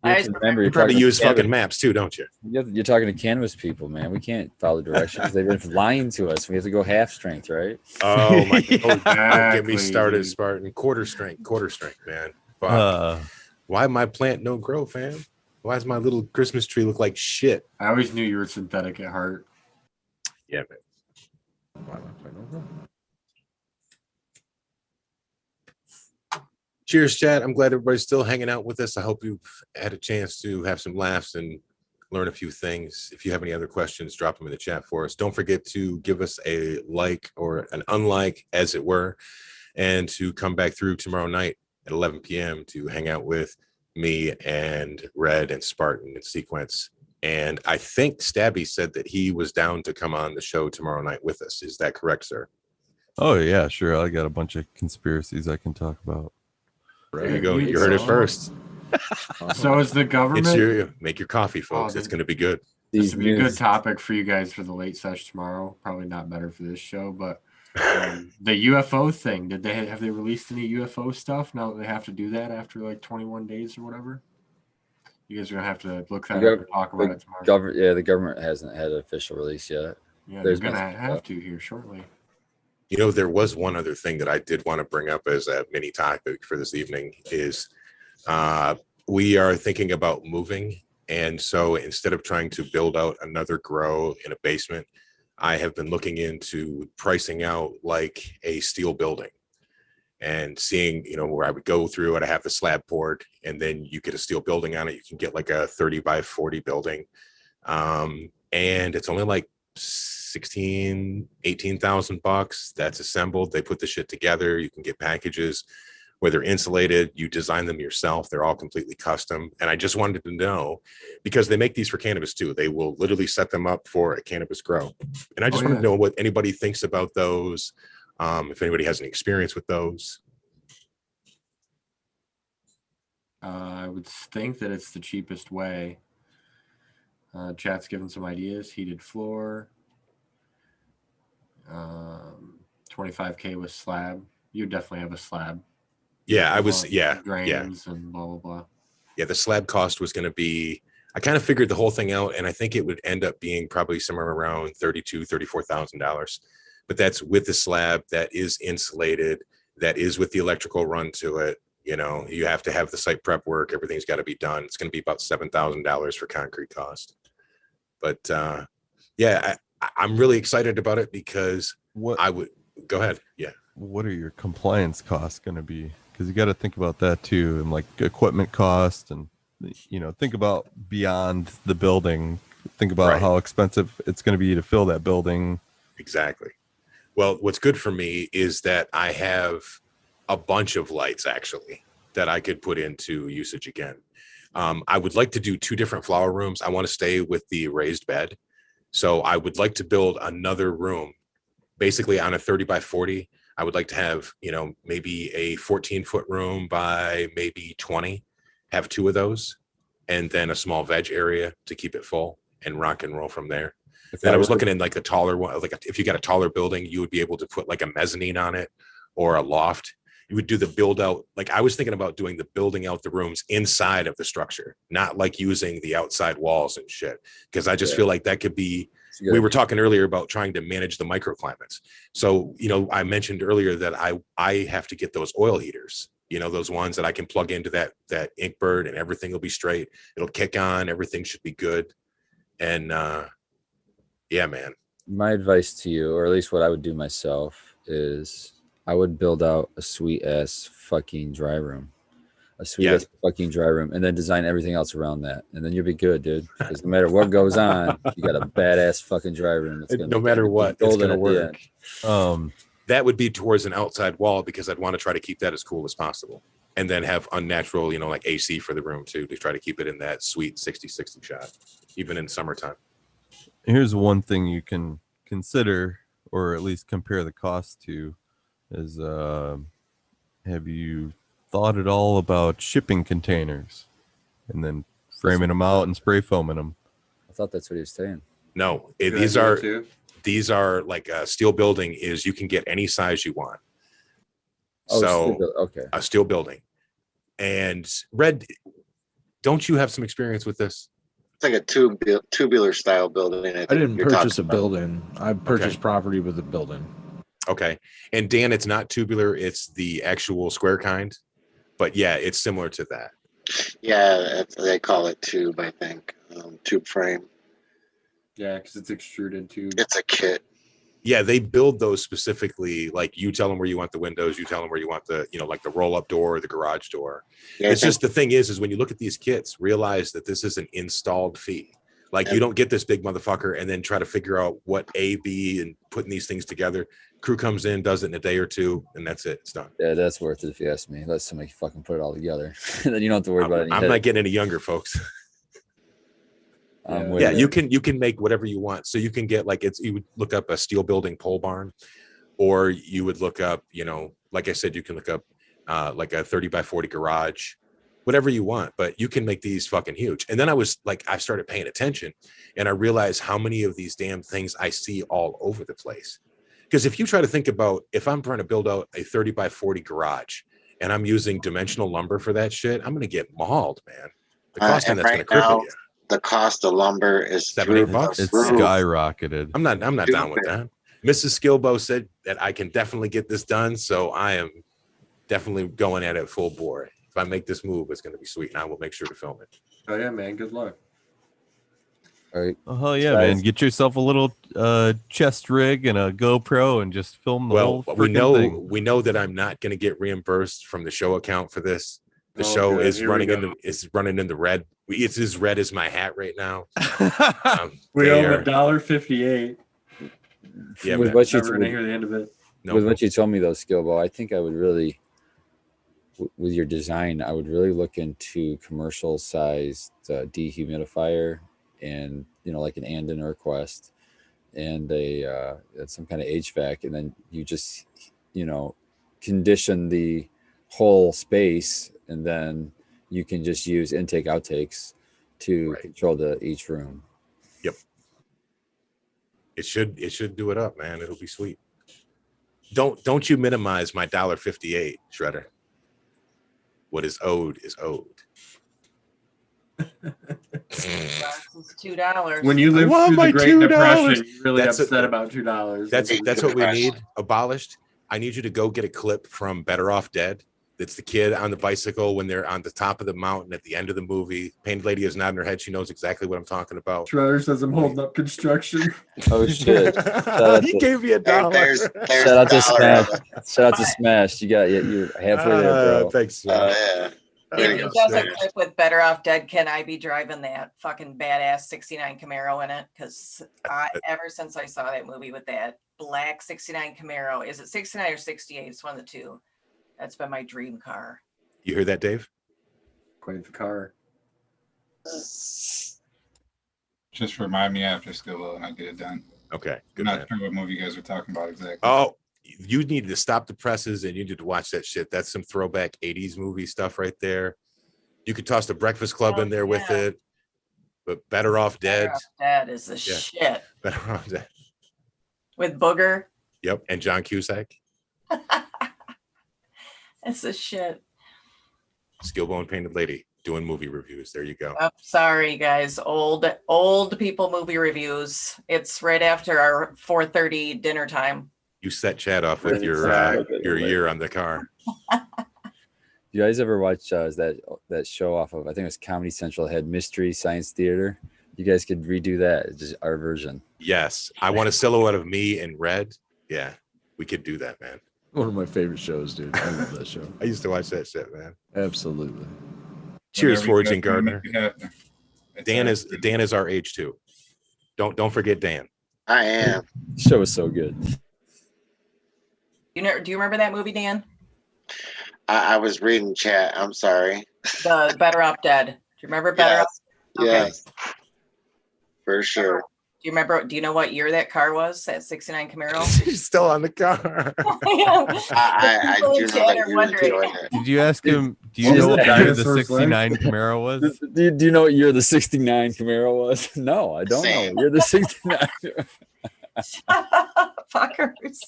Remember, You probably use fucking maps too, don't you? You're talking to cannabis people, man. We can't follow directions. They've been lying to us. We have to go half strength, right? Oh my God! Don't get me Exactly, started, dude. Spartan. Quarter strength, man. Fuck. Why my plant no grow, fam? Why does my little Christmas tree look like shit? I always knew you were synthetic at heart. Yeah, man. Why am I playing over? Cheers, chat. I'm glad everybody's still hanging out with us. I hope you've had a chance to have some laughs and learn a few things. If you have any other questions, drop them in the chat for us. Don't forget to give us a like or an unlike, as it were, and to come back through tomorrow night at 11 p.m. to hang out with me and Red and Spartan and Sequence. And I think Stabby said that he was down to come on the show tomorrow night with us. Is that correct, sir? Oh, yeah, sure. I got a bunch of conspiracies I can talk about. There you go. You heard it first. So is the government? It's make your coffee, folks. It's going to be good. This would be a good topic for you guys for the late sesh tomorrow. Probably not better for this show, but the UFO thing. Have they released any UFO stuff? Now that they have to do that after like 21 days or whatever. You guys are gonna have to look that up and talk about it tomorrow. The government hasn't had an official release yet. Yeah, they're gonna have to here shortly. There was one other thing that I did want to bring up as a mini topic for this evening is we are thinking about moving. And so instead of trying to build out another grow in a basement, I have been looking into pricing out like a steel building and seeing, where I would go through it. I have the slab poured and then you get a steel building on it. You can get like a 30 by 40 building. And it's only like 18,000 bucks. That's assembled. They put the shit together. You can get packages where they're insulated. You design them yourself. They're all completely custom. And I just wanted to know, because they make these for cannabis too. They will literally set them up for a cannabis grow. And I just want to know what anybody thinks about those. If anybody has any experience with those. I would think that it's the cheapest way. Chat's given some ideas. Heated floor. 25K with slab. You definitely have a slab. Yeah, Drains and blah blah blah. Yeah, the slab cost was going to be. I kind of figured the whole thing out, and I think it would end up being probably somewhere around $34,000. But that's with the slab that is insulated, that is with the electrical run to it. You have to have the site prep work. Everything's got to be done. It's going to be about $7,000 for concrete cost. But I'm really excited about it because I would go ahead. Yeah. What are your compliance costs going to be? Because you got to think about that too, and like equipment cost, and think about beyond the building. Think about how expensive it's going to be to fill that building. Exactly. Well, what's good for me is that I have a bunch of lights actually that I could put into usage again. I would like to do 2 different flower rooms. I want to stay with the raised bed. So I would like to build another room, basically on a 30 by 40. I would like to have, maybe a 14-foot room by maybe 20, have 2 of those, and then a small veg area to keep it full and rock and roll from there. Then I was looking in like a taller one, like if you got a taller building, you would be able to put like a mezzanine on it or a loft. You would do the build out. Like I was thinking about doing the building out the rooms inside of the structure, not like using the outside walls and shit. Cause I just feel like that could be, we were talking earlier about trying to manage the microclimates. So, I mentioned earlier that I have to get those oil heaters, those ones that I can plug into that Inkbird and everything will be straight. It'll kick on, everything should be good. And, yeah, man. My advice to you, or at least what I would do myself, is I would build out a sweet ass fucking dry room. A sweet ass fucking dry room, and then design everything else around that. And then you'll be good, dude. Because no matter what goes on, you got a badass fucking dry room. That's gonna no matter what, it's gonna work. That would be towards an outside wall because I'd want to try to keep that as cool as possible. And then have unnatural, like AC for the room too, to try to keep it in that sweet 60-60 shot, even in summertime. Here's one thing you can consider, or at least compare the cost to, is have you thought at all about shipping containers and then framing them out and spray foaming them? I thought that's what he was saying. No, these are like a steel building is you can get any size you want. Okay. A steel building. And Red, don't you have some experience with this? It's like a tubular style building. I didn't purchase a building. I purchased property with a building. Okay. And Dan, it's not tubular, it's the actual square kind. But yeah, it's similar to that. Yeah, they call it tube, I think. Tube frame. Yeah, because it's extruded tube. It's a kit. Yeah, they build those specifically. Like you tell them where you want the windows, you tell them where you want the, like the roll-up door or the garage door. Yeah, it's just the thing is when you look at these kits, realize that this is an installed fee. Like you don't get this big motherfucker and then try to figure out what A, B, and putting these things together. Crew comes in, does it in a day or two, and that's it. It's done. Yeah, that's worth it if you ask me. Let somebody fucking put it all together. Then you don't have to worry about it. I'm not getting any younger, folks. Yeah, you can make whatever you want. So you can get you would look up a steel building pole barn, or you would look up, like I said, you can look up like a 30 by 40 garage, whatever you want, but you can make these fucking huge. And then I started paying attention and I realized how many of these damn things I see all over the place. Because if you try to think about, if I'm trying to build out a 30 by 40 garage and I'm using dimensional lumber for that shit, I'm going to get mauled, man. The cost on that's going to cripple you. The cost of lumber is $7-8. It's skyrocketed. I'm not down with that. Mrs. Skilbo said that I can definitely get this done. So I am definitely going at it full bore. If I make this move, it's going to be sweet, and I will make sure to film it. Oh yeah, man. Good luck. All right. Oh yeah, man. Get yourself a little chest rig and a GoPro and just film the whole thing. We know that I'm not going to get reimbursed from the show account for this. The show is running in the red. It's as red as my hat right now. We owe $1.58. Yeah, with what you hear the end of it. What you told me though, Skillbo, I think I would really, with your design, I would really look into commercial sized dehumidifier and like an Andon or Quest and some kind of HVAC, and then you just condition the whole space, and then you can just use intake outtakes to control each room. Yep. It should do it up, man. It'll be sweet. Don't you minimize my $1.58, Shredder. What is owed is owed. It's $2. When you live through the Great Depression, you're really upset about $2. That's what we need abolished. I need you to go get a clip from Better Off Dead. It's the kid on the bicycle when they're on the top of the mountain at the end of the movie. Painted lady is nodding her head. She knows exactly what I'm talking about. Shredder says I'm holding up construction. Oh shit! He gave me $1. There's Shout out to Smash. Shout out to Smash. You're halfway there, bro. Thanks. Yeah. If he does a clip with Better Off Dead, can I be driving that fucking badass 69 Camaro in it? Because ever since I saw that movie with that black 69 Camaro, is it 69 or 68? It's one of the two. That's been my dream car. You hear that, Dave? Quite the car. Just remind me after Skilbo and I'll get it done. Okay, I'm good not man. sure what movie you guys were talking about exactly. Oh, you need to stop the presses and you need to watch that shit. That's some throwback 80s movie stuff right there. You could toss the Breakfast Club in there with it, but Better Off Dead. Better Off Dead is the shit. Better Off Dead. With Booger. Yep, and John Cusack. It's the shit. Skillbone and Painted Lady doing movie reviews. There you go. Oh, sorry, guys. Old people movie reviews. It's right after our 4:30 dinner time. You set Chad off with your year on the car. You guys ever watch that show off of, I think it was Comedy Central, had Mystery Science Theater? You guys could redo that, just our version. Yes. I want a silhouette of me in red. Yeah, we could do that, man. One of my favorite shows, dude. I love that show. I used to watch that shit, man. Absolutely. Cheers, Whenever you Foraging guys wanna Gardener. make it happen. Dan is our age too. Don't forget Dan. I am. The show was so good. Do you remember that movie, Dan? I was reading chat. I'm sorry. The Better Off Dead. Do you remember Better Off? Okay. Yes. For sure. Do you remember? Do you know what year that car was? That '69 Camaro. He's still on the car. I do know that you were doing it. Did you ask him? Do you know what year the '69 Camaro was? Do you know what year the '69 Camaro was? No, I don't know. You're the '69. Fuckers.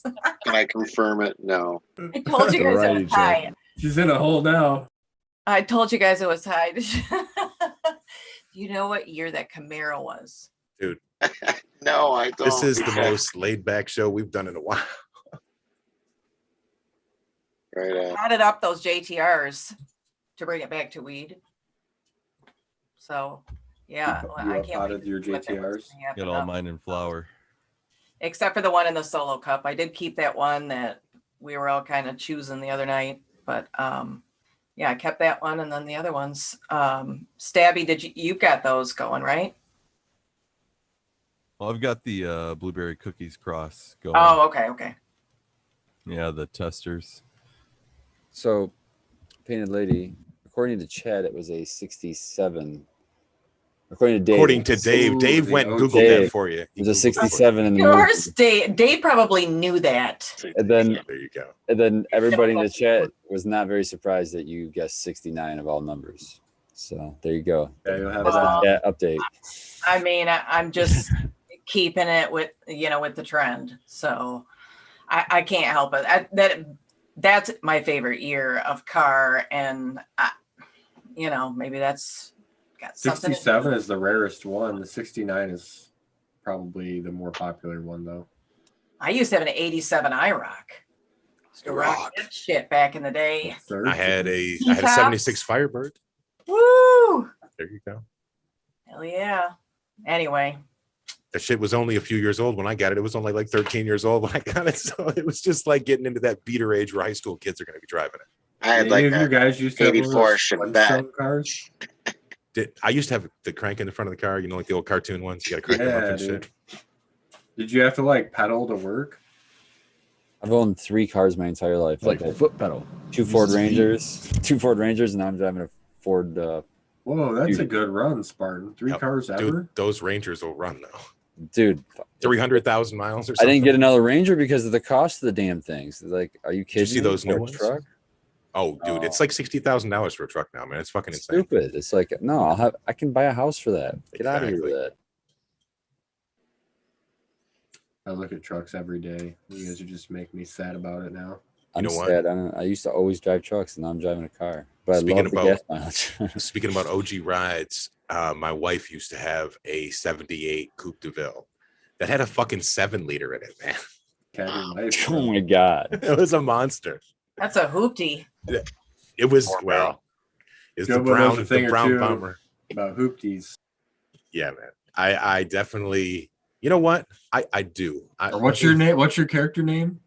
Can I confirm it? No. I told you guys it was high. She's in a hole now. I told you guys it was high. Do you know what year that Camaro was? Dude. No, I don't. This is the most laid back show we've done in a while. Right. Added up those JTRs to bring it back to weed. So, yeah, well, I can't wait your to see what that JTRs. was gonna happen Get all up. mine in flour. Except for the one in the solo cup. I did keep that one that we were all kind of choosing the other night, but yeah, I kept that one and then the other ones. Stabby, you've got those going, right? Well, I've got the blueberry cookies cross going. Oh, okay. Yeah, the testers. So, Painted Lady, according to Chad, it was a 67. According to Dave. According to Dave. Dave went and Googled Dave, that for you. It was a 67 in the Of movie. course, Dave probably knew that. And then There you go. And then everybody in the chat was not very surprised that you guessed 69 of all numbers. So there you go. Yeah, you'll have That's Well, a chat update. I mean, I'm just keeping it with the trend. So I can't help it. That's my favorite year of car, and maybe that's got something. 67 is the rarest one. The 69 is probably the more popular one, though. I used to have an 87 IROC. Used to rock that shit back in the day. I had a 76 Firebird. Woo! There you go. Hell yeah. Anyway. That shit was only a few years old when I got it. It was only like 13 years old when I got it. So it was just like getting into that beater age where high school kids are going to be driving it. I had like Any of you guys used to have one of 84 those Chevette. Flintstone cars? I used to have the crank in the front of the car, like the old cartoon ones. You got to crank them up Yeah, and dude. shit. Did you have to like pedal to work? I've owned 3 cars my entire life. Like I- foot pedal. 2 Ford Uses feet. Rangers, and now I'm driving a Ford. Whoa, that's Dude. a good run, Spartan. 3 Yep. cars ever? Dude, those Rangers will run though. Dude, 300,000 miles or I something. didn't get another Ranger because of the cost of the damn things. Like, are you kidding? Did you see me? those new For a ones? truck? Oh, dude, it's like $60,000 for a truck now, man. It's fucking insane. Stupid. It's like, no, I can buy a house for that. Get out of here with Exactly. that. I look at trucks every day. You guys are just making me sad about it now. I'm know what? sad. I used to always drive trucks, and now I'm driving a car. But Speaking I love the gas mileage. Speaking about OG rides, my wife used to have a 78 Coupe de Ville that had a fucking 7-liter in it, man. Cabin life. Oh my god. It was a monster. That's a hoopty. It was, well, it's the Joe knows brown, a thing the or brown two. bomber. About hoopties. Yeah, man. I definitely, you know what? I do. Or what's your name? What's your character name?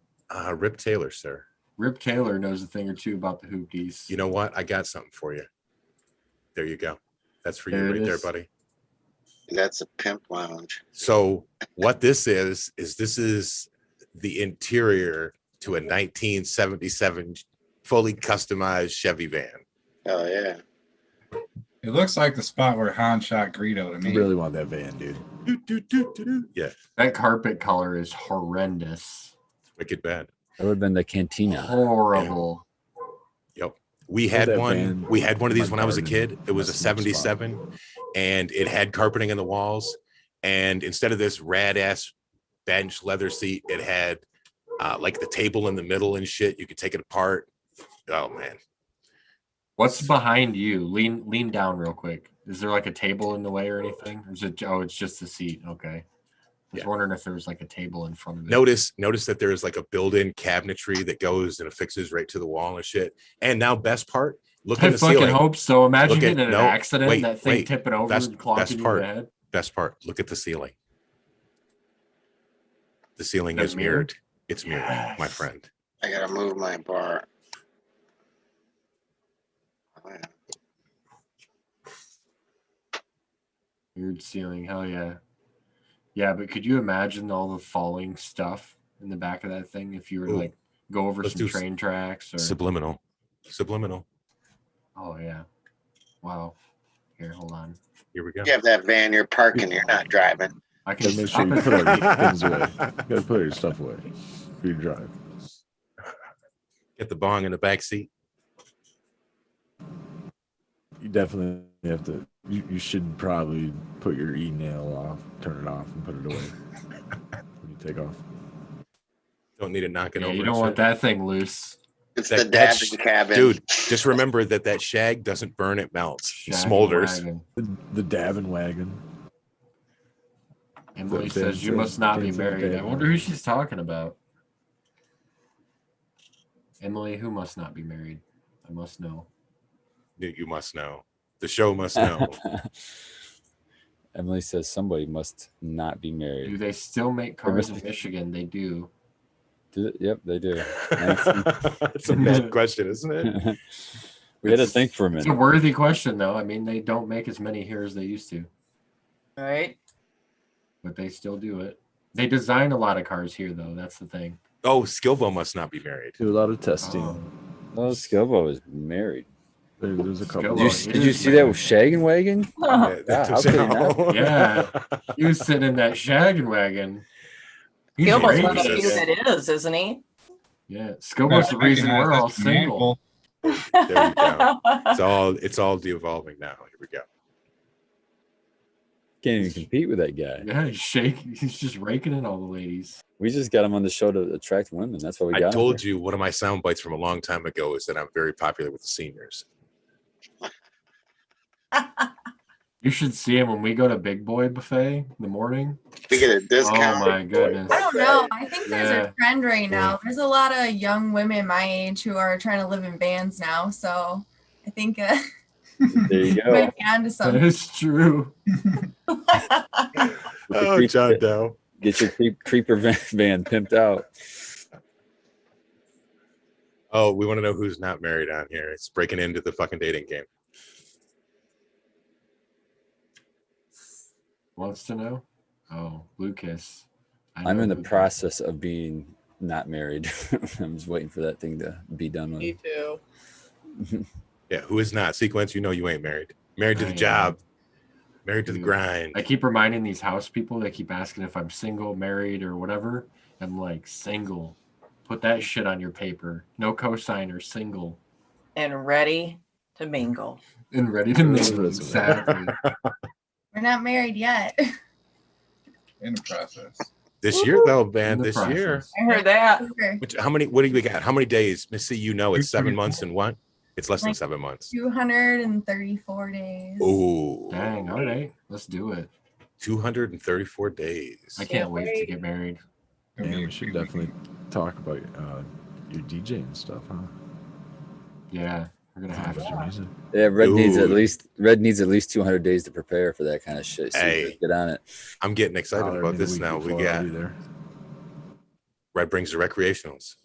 Rip Taylor, sir. Rip Taylor knows a thing or two about the hoopties. You know what? I got something for you. There you go. That's for you There it right there, is. buddy. That's a pimp lounge. So what this is this is the interior to a 1977 fully customized Chevy van. Oh yeah. It looks like the spot where Han shot Greedo to I me. really want that van, dude. Yeah, That carpet color is horrendous. wicked bad. That would have been the cantina. Horrible. Yep. We Well, had that one. van We had one of in these my when I was a garden kid. It was a messed me up spot. 77, and it had carpeting in the walls. And instead of this rad ass bench leather seat, it had like the table in the middle and shit. You could take it apart. Oh man. What's behind you? Lean down real quick. Is there like a table in the way or anything? Or is it? Oh, it's just the seat. Okay. I was wondering if there was like a table in front of it. Notice that there's like a built-in cabinetry that goes and affixes right to the wall and shit. And now, best part, look I in the fucking ceiling. hope so. Imagine Look at- getting in an no, accident, wait, that thing wait. tipping over Best- and clonking best you in part. the head. Best part, look at the ceiling. The ceiling The is mirror? mirrored. It's mirrored, my Yes. friend. I gotta move my bar. Oh, yeah. Weird ceiling. Hell yeah. Yeah, but could you imagine all the falling stuff in the back of that thing if you were to Ooh. like go over Let's some do train tracks or Subliminal. oh yeah. Wow. Here, hold on. Here we go. You have that van you're parking, you're not driving. I can Gotta make sure stop you it. put all your things away. You gotta put your stuff away for your drive. Get the bong in the back seat. You definitely have to. You should probably put your e-nail off, turn it off, and put it away when you take off. Don't need to knock it Yeah, over. you and don't shit. want that thing loose. It's That- the that's- dabbing cabin. Dude, just remember that shag doesn't burn, it melts. It Shag smolders. wagon. The Davin wagon. Emily Dan says you said- must not Dan be said married. I Davin wonder who wagon. she's talking about. Emily, who must not be married? I must know. You must know. The show must know. Emily says somebody must not be Do married. they still make cars in must- Michigan? They do. Yep, they do. It's a bad question, isn't it? We had to think for a It's a minute. worthy question, though. I mean, they don't make as many here as they used to, Right? but they still do it. They design a lot of cars here, though. That's the thing. Oh, Skilbo must not be married. Do a lot of testing. Oh. Oh, Skilbo is married. There's a couple. Skilbo. Did you see that with Shaggin' Wagon? Yeah, Yeah, how could he not? Yeah. He was sitting in that shaggin' wagon. He's Gilmore's great one of the at few it. that is, isn't he? Yeah, Skilbo's the reason we're all single. There we go. It's all de-evolving now. Here we go. Can't even compete with that guy. Yeah, he's just raking in all the ladies. We just got him on the show to attract women. That's what we I got. told you one of my sound bites from a long time ago is that I'm very popular with the seniors. You should see him when we go to Big Boy Buffet in the morning. We get a Oh discount. my goodness. I don't know. I think there's Yeah. a trend right now. There's a lot of young women my age who are trying to live in vans now. So I think There you go. might be onto That something. is true. Oh, John Doe. Get your creeper van pimped out. Oh, we want to know who's not married on here. It's breaking into the fucking dating game. Wants to know? Oh, Lucas. I I'm know in the Lucas. process of being not married. I'm just waiting for that thing to be done Me with. too. Yeah, who is not? Sequence, you know you ain't married. Married to I the am. job. Married to the Dude. grind. I keep reminding these house people, they keep asking if I'm single, married, or whatever. I'm like, single. Put that shit on your paper. No cosigner, single. And ready to mingle. And ready to That's mingle. what it's Exactly. We're not married yet. In the process. This year, though, In man, the this year. process. I heard that. What do we got? How many days? Missy, you know it's 7 months and what? It's less than Like 7 months. 234 days. Oh, Dang, all right. Let's do it. 234 days. I can't wait to get married. Yeah, we should definitely talk about your DJing stuff, huh? Yeah, we're gonna have About your to. music. Yeah, Dude. Red needs at least 200 days to prepare for that kind of shit. So Hey. get on it. I'm getting excited Holler at about me the this week now. We before, I'll got be there. Red brings the recreationals.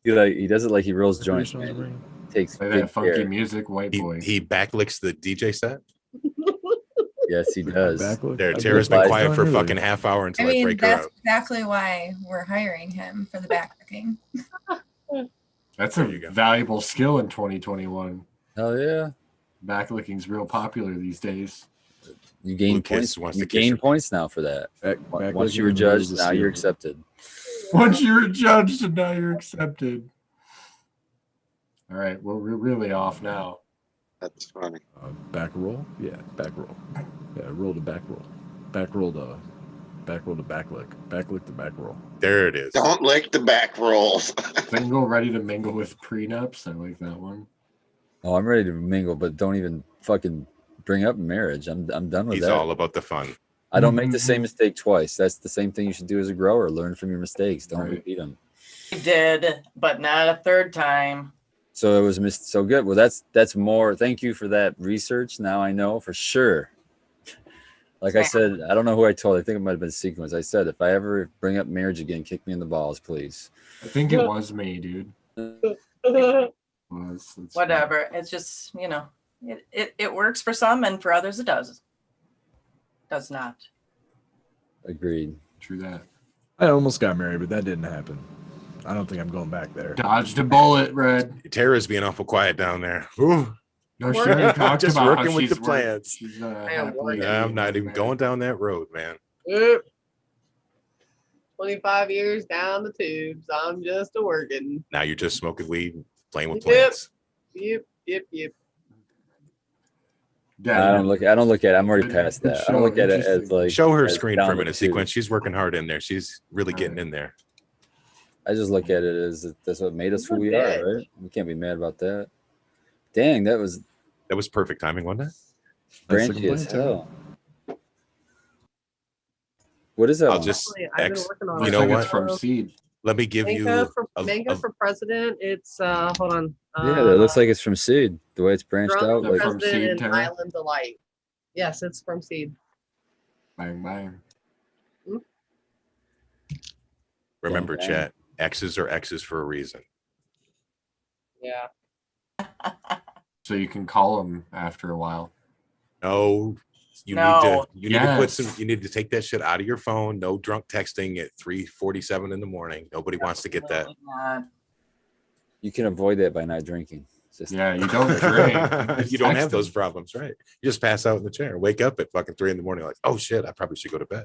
He does it like he rolls joints. Recreationals Man. ring. Takes Play big that funky care. music, white boy. He backlicks the DJ set. Yes, he does. Backwood. There, I Tara's did been that quiet for a earlier. fucking half hour I until I mean, break her that's out. exactly why we're hiring him for the backpacking. That's There a you go. valuable skill in 2021. Hell yeah. Backlicking's real popular these days. You gain Blue Kiss points. wants You to kiss gain your- points now for that. Back Once you were judged, now you're accepted. Once you were judged and now you're accepted. All right, well, we're really off now. That's funny. Back roll? Yeah, back roll. Yeah, roll to back roll. Back roll to back lick. Back lick to back roll. There it is. Don't lick the back rolls. Single, ready to mingle with prenups. I like that one. Oh, I'm ready to mingle, but don't even fucking bring up marriage. I'm done with He's that. all about the fun. I don't make the same mistake twice. That's the same thing you should do as a grower. Learn from your mistakes. Don't repeat them. I did, but not a third time. So it was so good. Well, that's more. Thank you for that research. Now I know for sure. Like I said, I don't know who I told. I think it might have been Sequence. I said, if I ever bring up marriage again, kick me in the balls, please. I think it was me, dude. Whatever. It's just, you know, it works for some and for others it does not. Agreed. True that. I almost got married, but that didn't happen. I don't think I'm going back there. Dodged a bullet, Red. Tara's being awful quiet down there. Ooh. No, she already talked Just about working how with she's the plans. She's, I'm not even going down that road, man. Yep. 25 years down the tubes. I'm just a working. Now you're just smoking weed, playing with Yep. plants. Yep. I don't look at it. I'm already past that. I don't look at it as like. Show her as screen down for a the minute, tube. Sequence. She's working hard in there. She's really getting in there. I just look at it as that's what made us who we are, right? We can't be mad about that. Dang, that was perfect timing, wasn't it? branchy as hell. What is that? I'll one? just I've been working on you it. know It's what? from Seed. Let me give Mango you for president. It's hold on. Yeah, that looks like it's from Seed. The way it's branched Drunk out, like from president Seed, and Tara? Island Delight. Yes, it's from Seed. Bang, bang. remember, Dang. chat. X's are X's for a reason. Yeah. So you can call them after a while. No, you No. need to put some. You need to take that shit out of your phone. No drunk texting at 3:47 in the morning. Nobody wants to get that. Absolutely not. you can avoid that by not drinking. It's just Yeah, you don't drink. You don't have those problems, right? You just pass out in the chair, wake up at fucking 3 in the morning, like, oh shit, I probably should go to bed.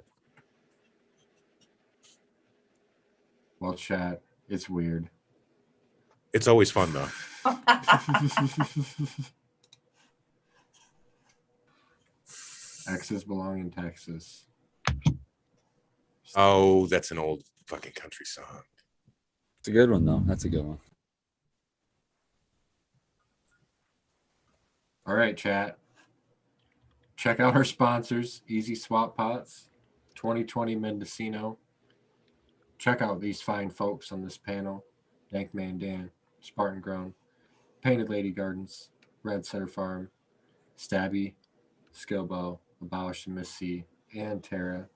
Well, chat. It's weird. It's always fun though. Exes belong in Texas. Oh, that's an old fucking country song. it's a good one though. That's a good one. All right, chat. Check out our sponsors, Easy Swap Pots, 2020 Mendocino. Check out these fine folks on this panel. Dankman Dan, Spartan Grown, Painted Lady Gardens, Red Setter Farm, Stabby, Skillbow, Abolish and Miss C, and Tara.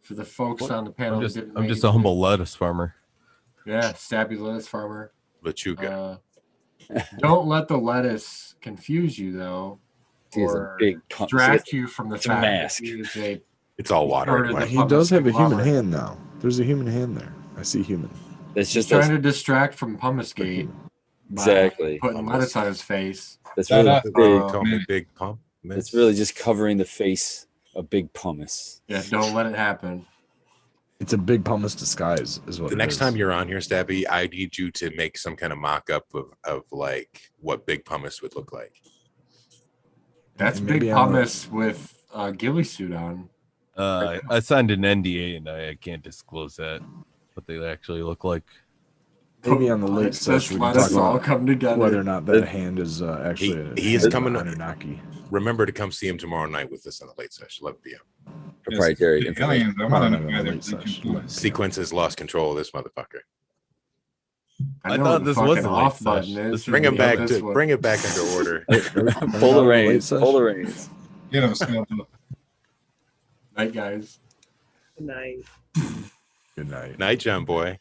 For the folks on the panel, I'm just a humble lettuce farmer. Yeah, Stabby Lettuce Farmer. Lechuga. Don't let the lettuce confuse you, though, He has a or big pump. distract you from the it's a fact mask. that he is a It's all water. Started Anyway. the- He does have a human Conglomerate. hand now. There's a human hand there. I see human. It's He's just trying to distract from Pumice Gate by exactly. putting lettuce on his face. That's Shout really out to big. Call me Big Pump. It's really just covering the face of big pumice. Yeah, don't let it happen. It's a big pumice disguise, is what the it next is. time you're on here, Stabby, I need you to make some kind of mock-up of like what Big Pumice would look like. That's And big maybe I'm a- pumice with a ghillie suit on. I signed an NDA and I can't disclose that, what they actually look like. Maybe on the late Let's just session we let can us talk all about come together. whether or not that hand is actually He is hand coming- Anunnaki. Remember to come see him tomorrow night with us on the late session, 11 p.m. Proprietary The information. aliens, I want to know No, why they're late session. bleaching. Sequence has lost control of this motherfucker. I know thought the this fucking was a late off button session. is. Bring him Yeah, back this one. bring it back into order. Pull the Late reins. session. Pull the reins. Get them smelled up. Night, guys. Good night. Good night. Night, John boy.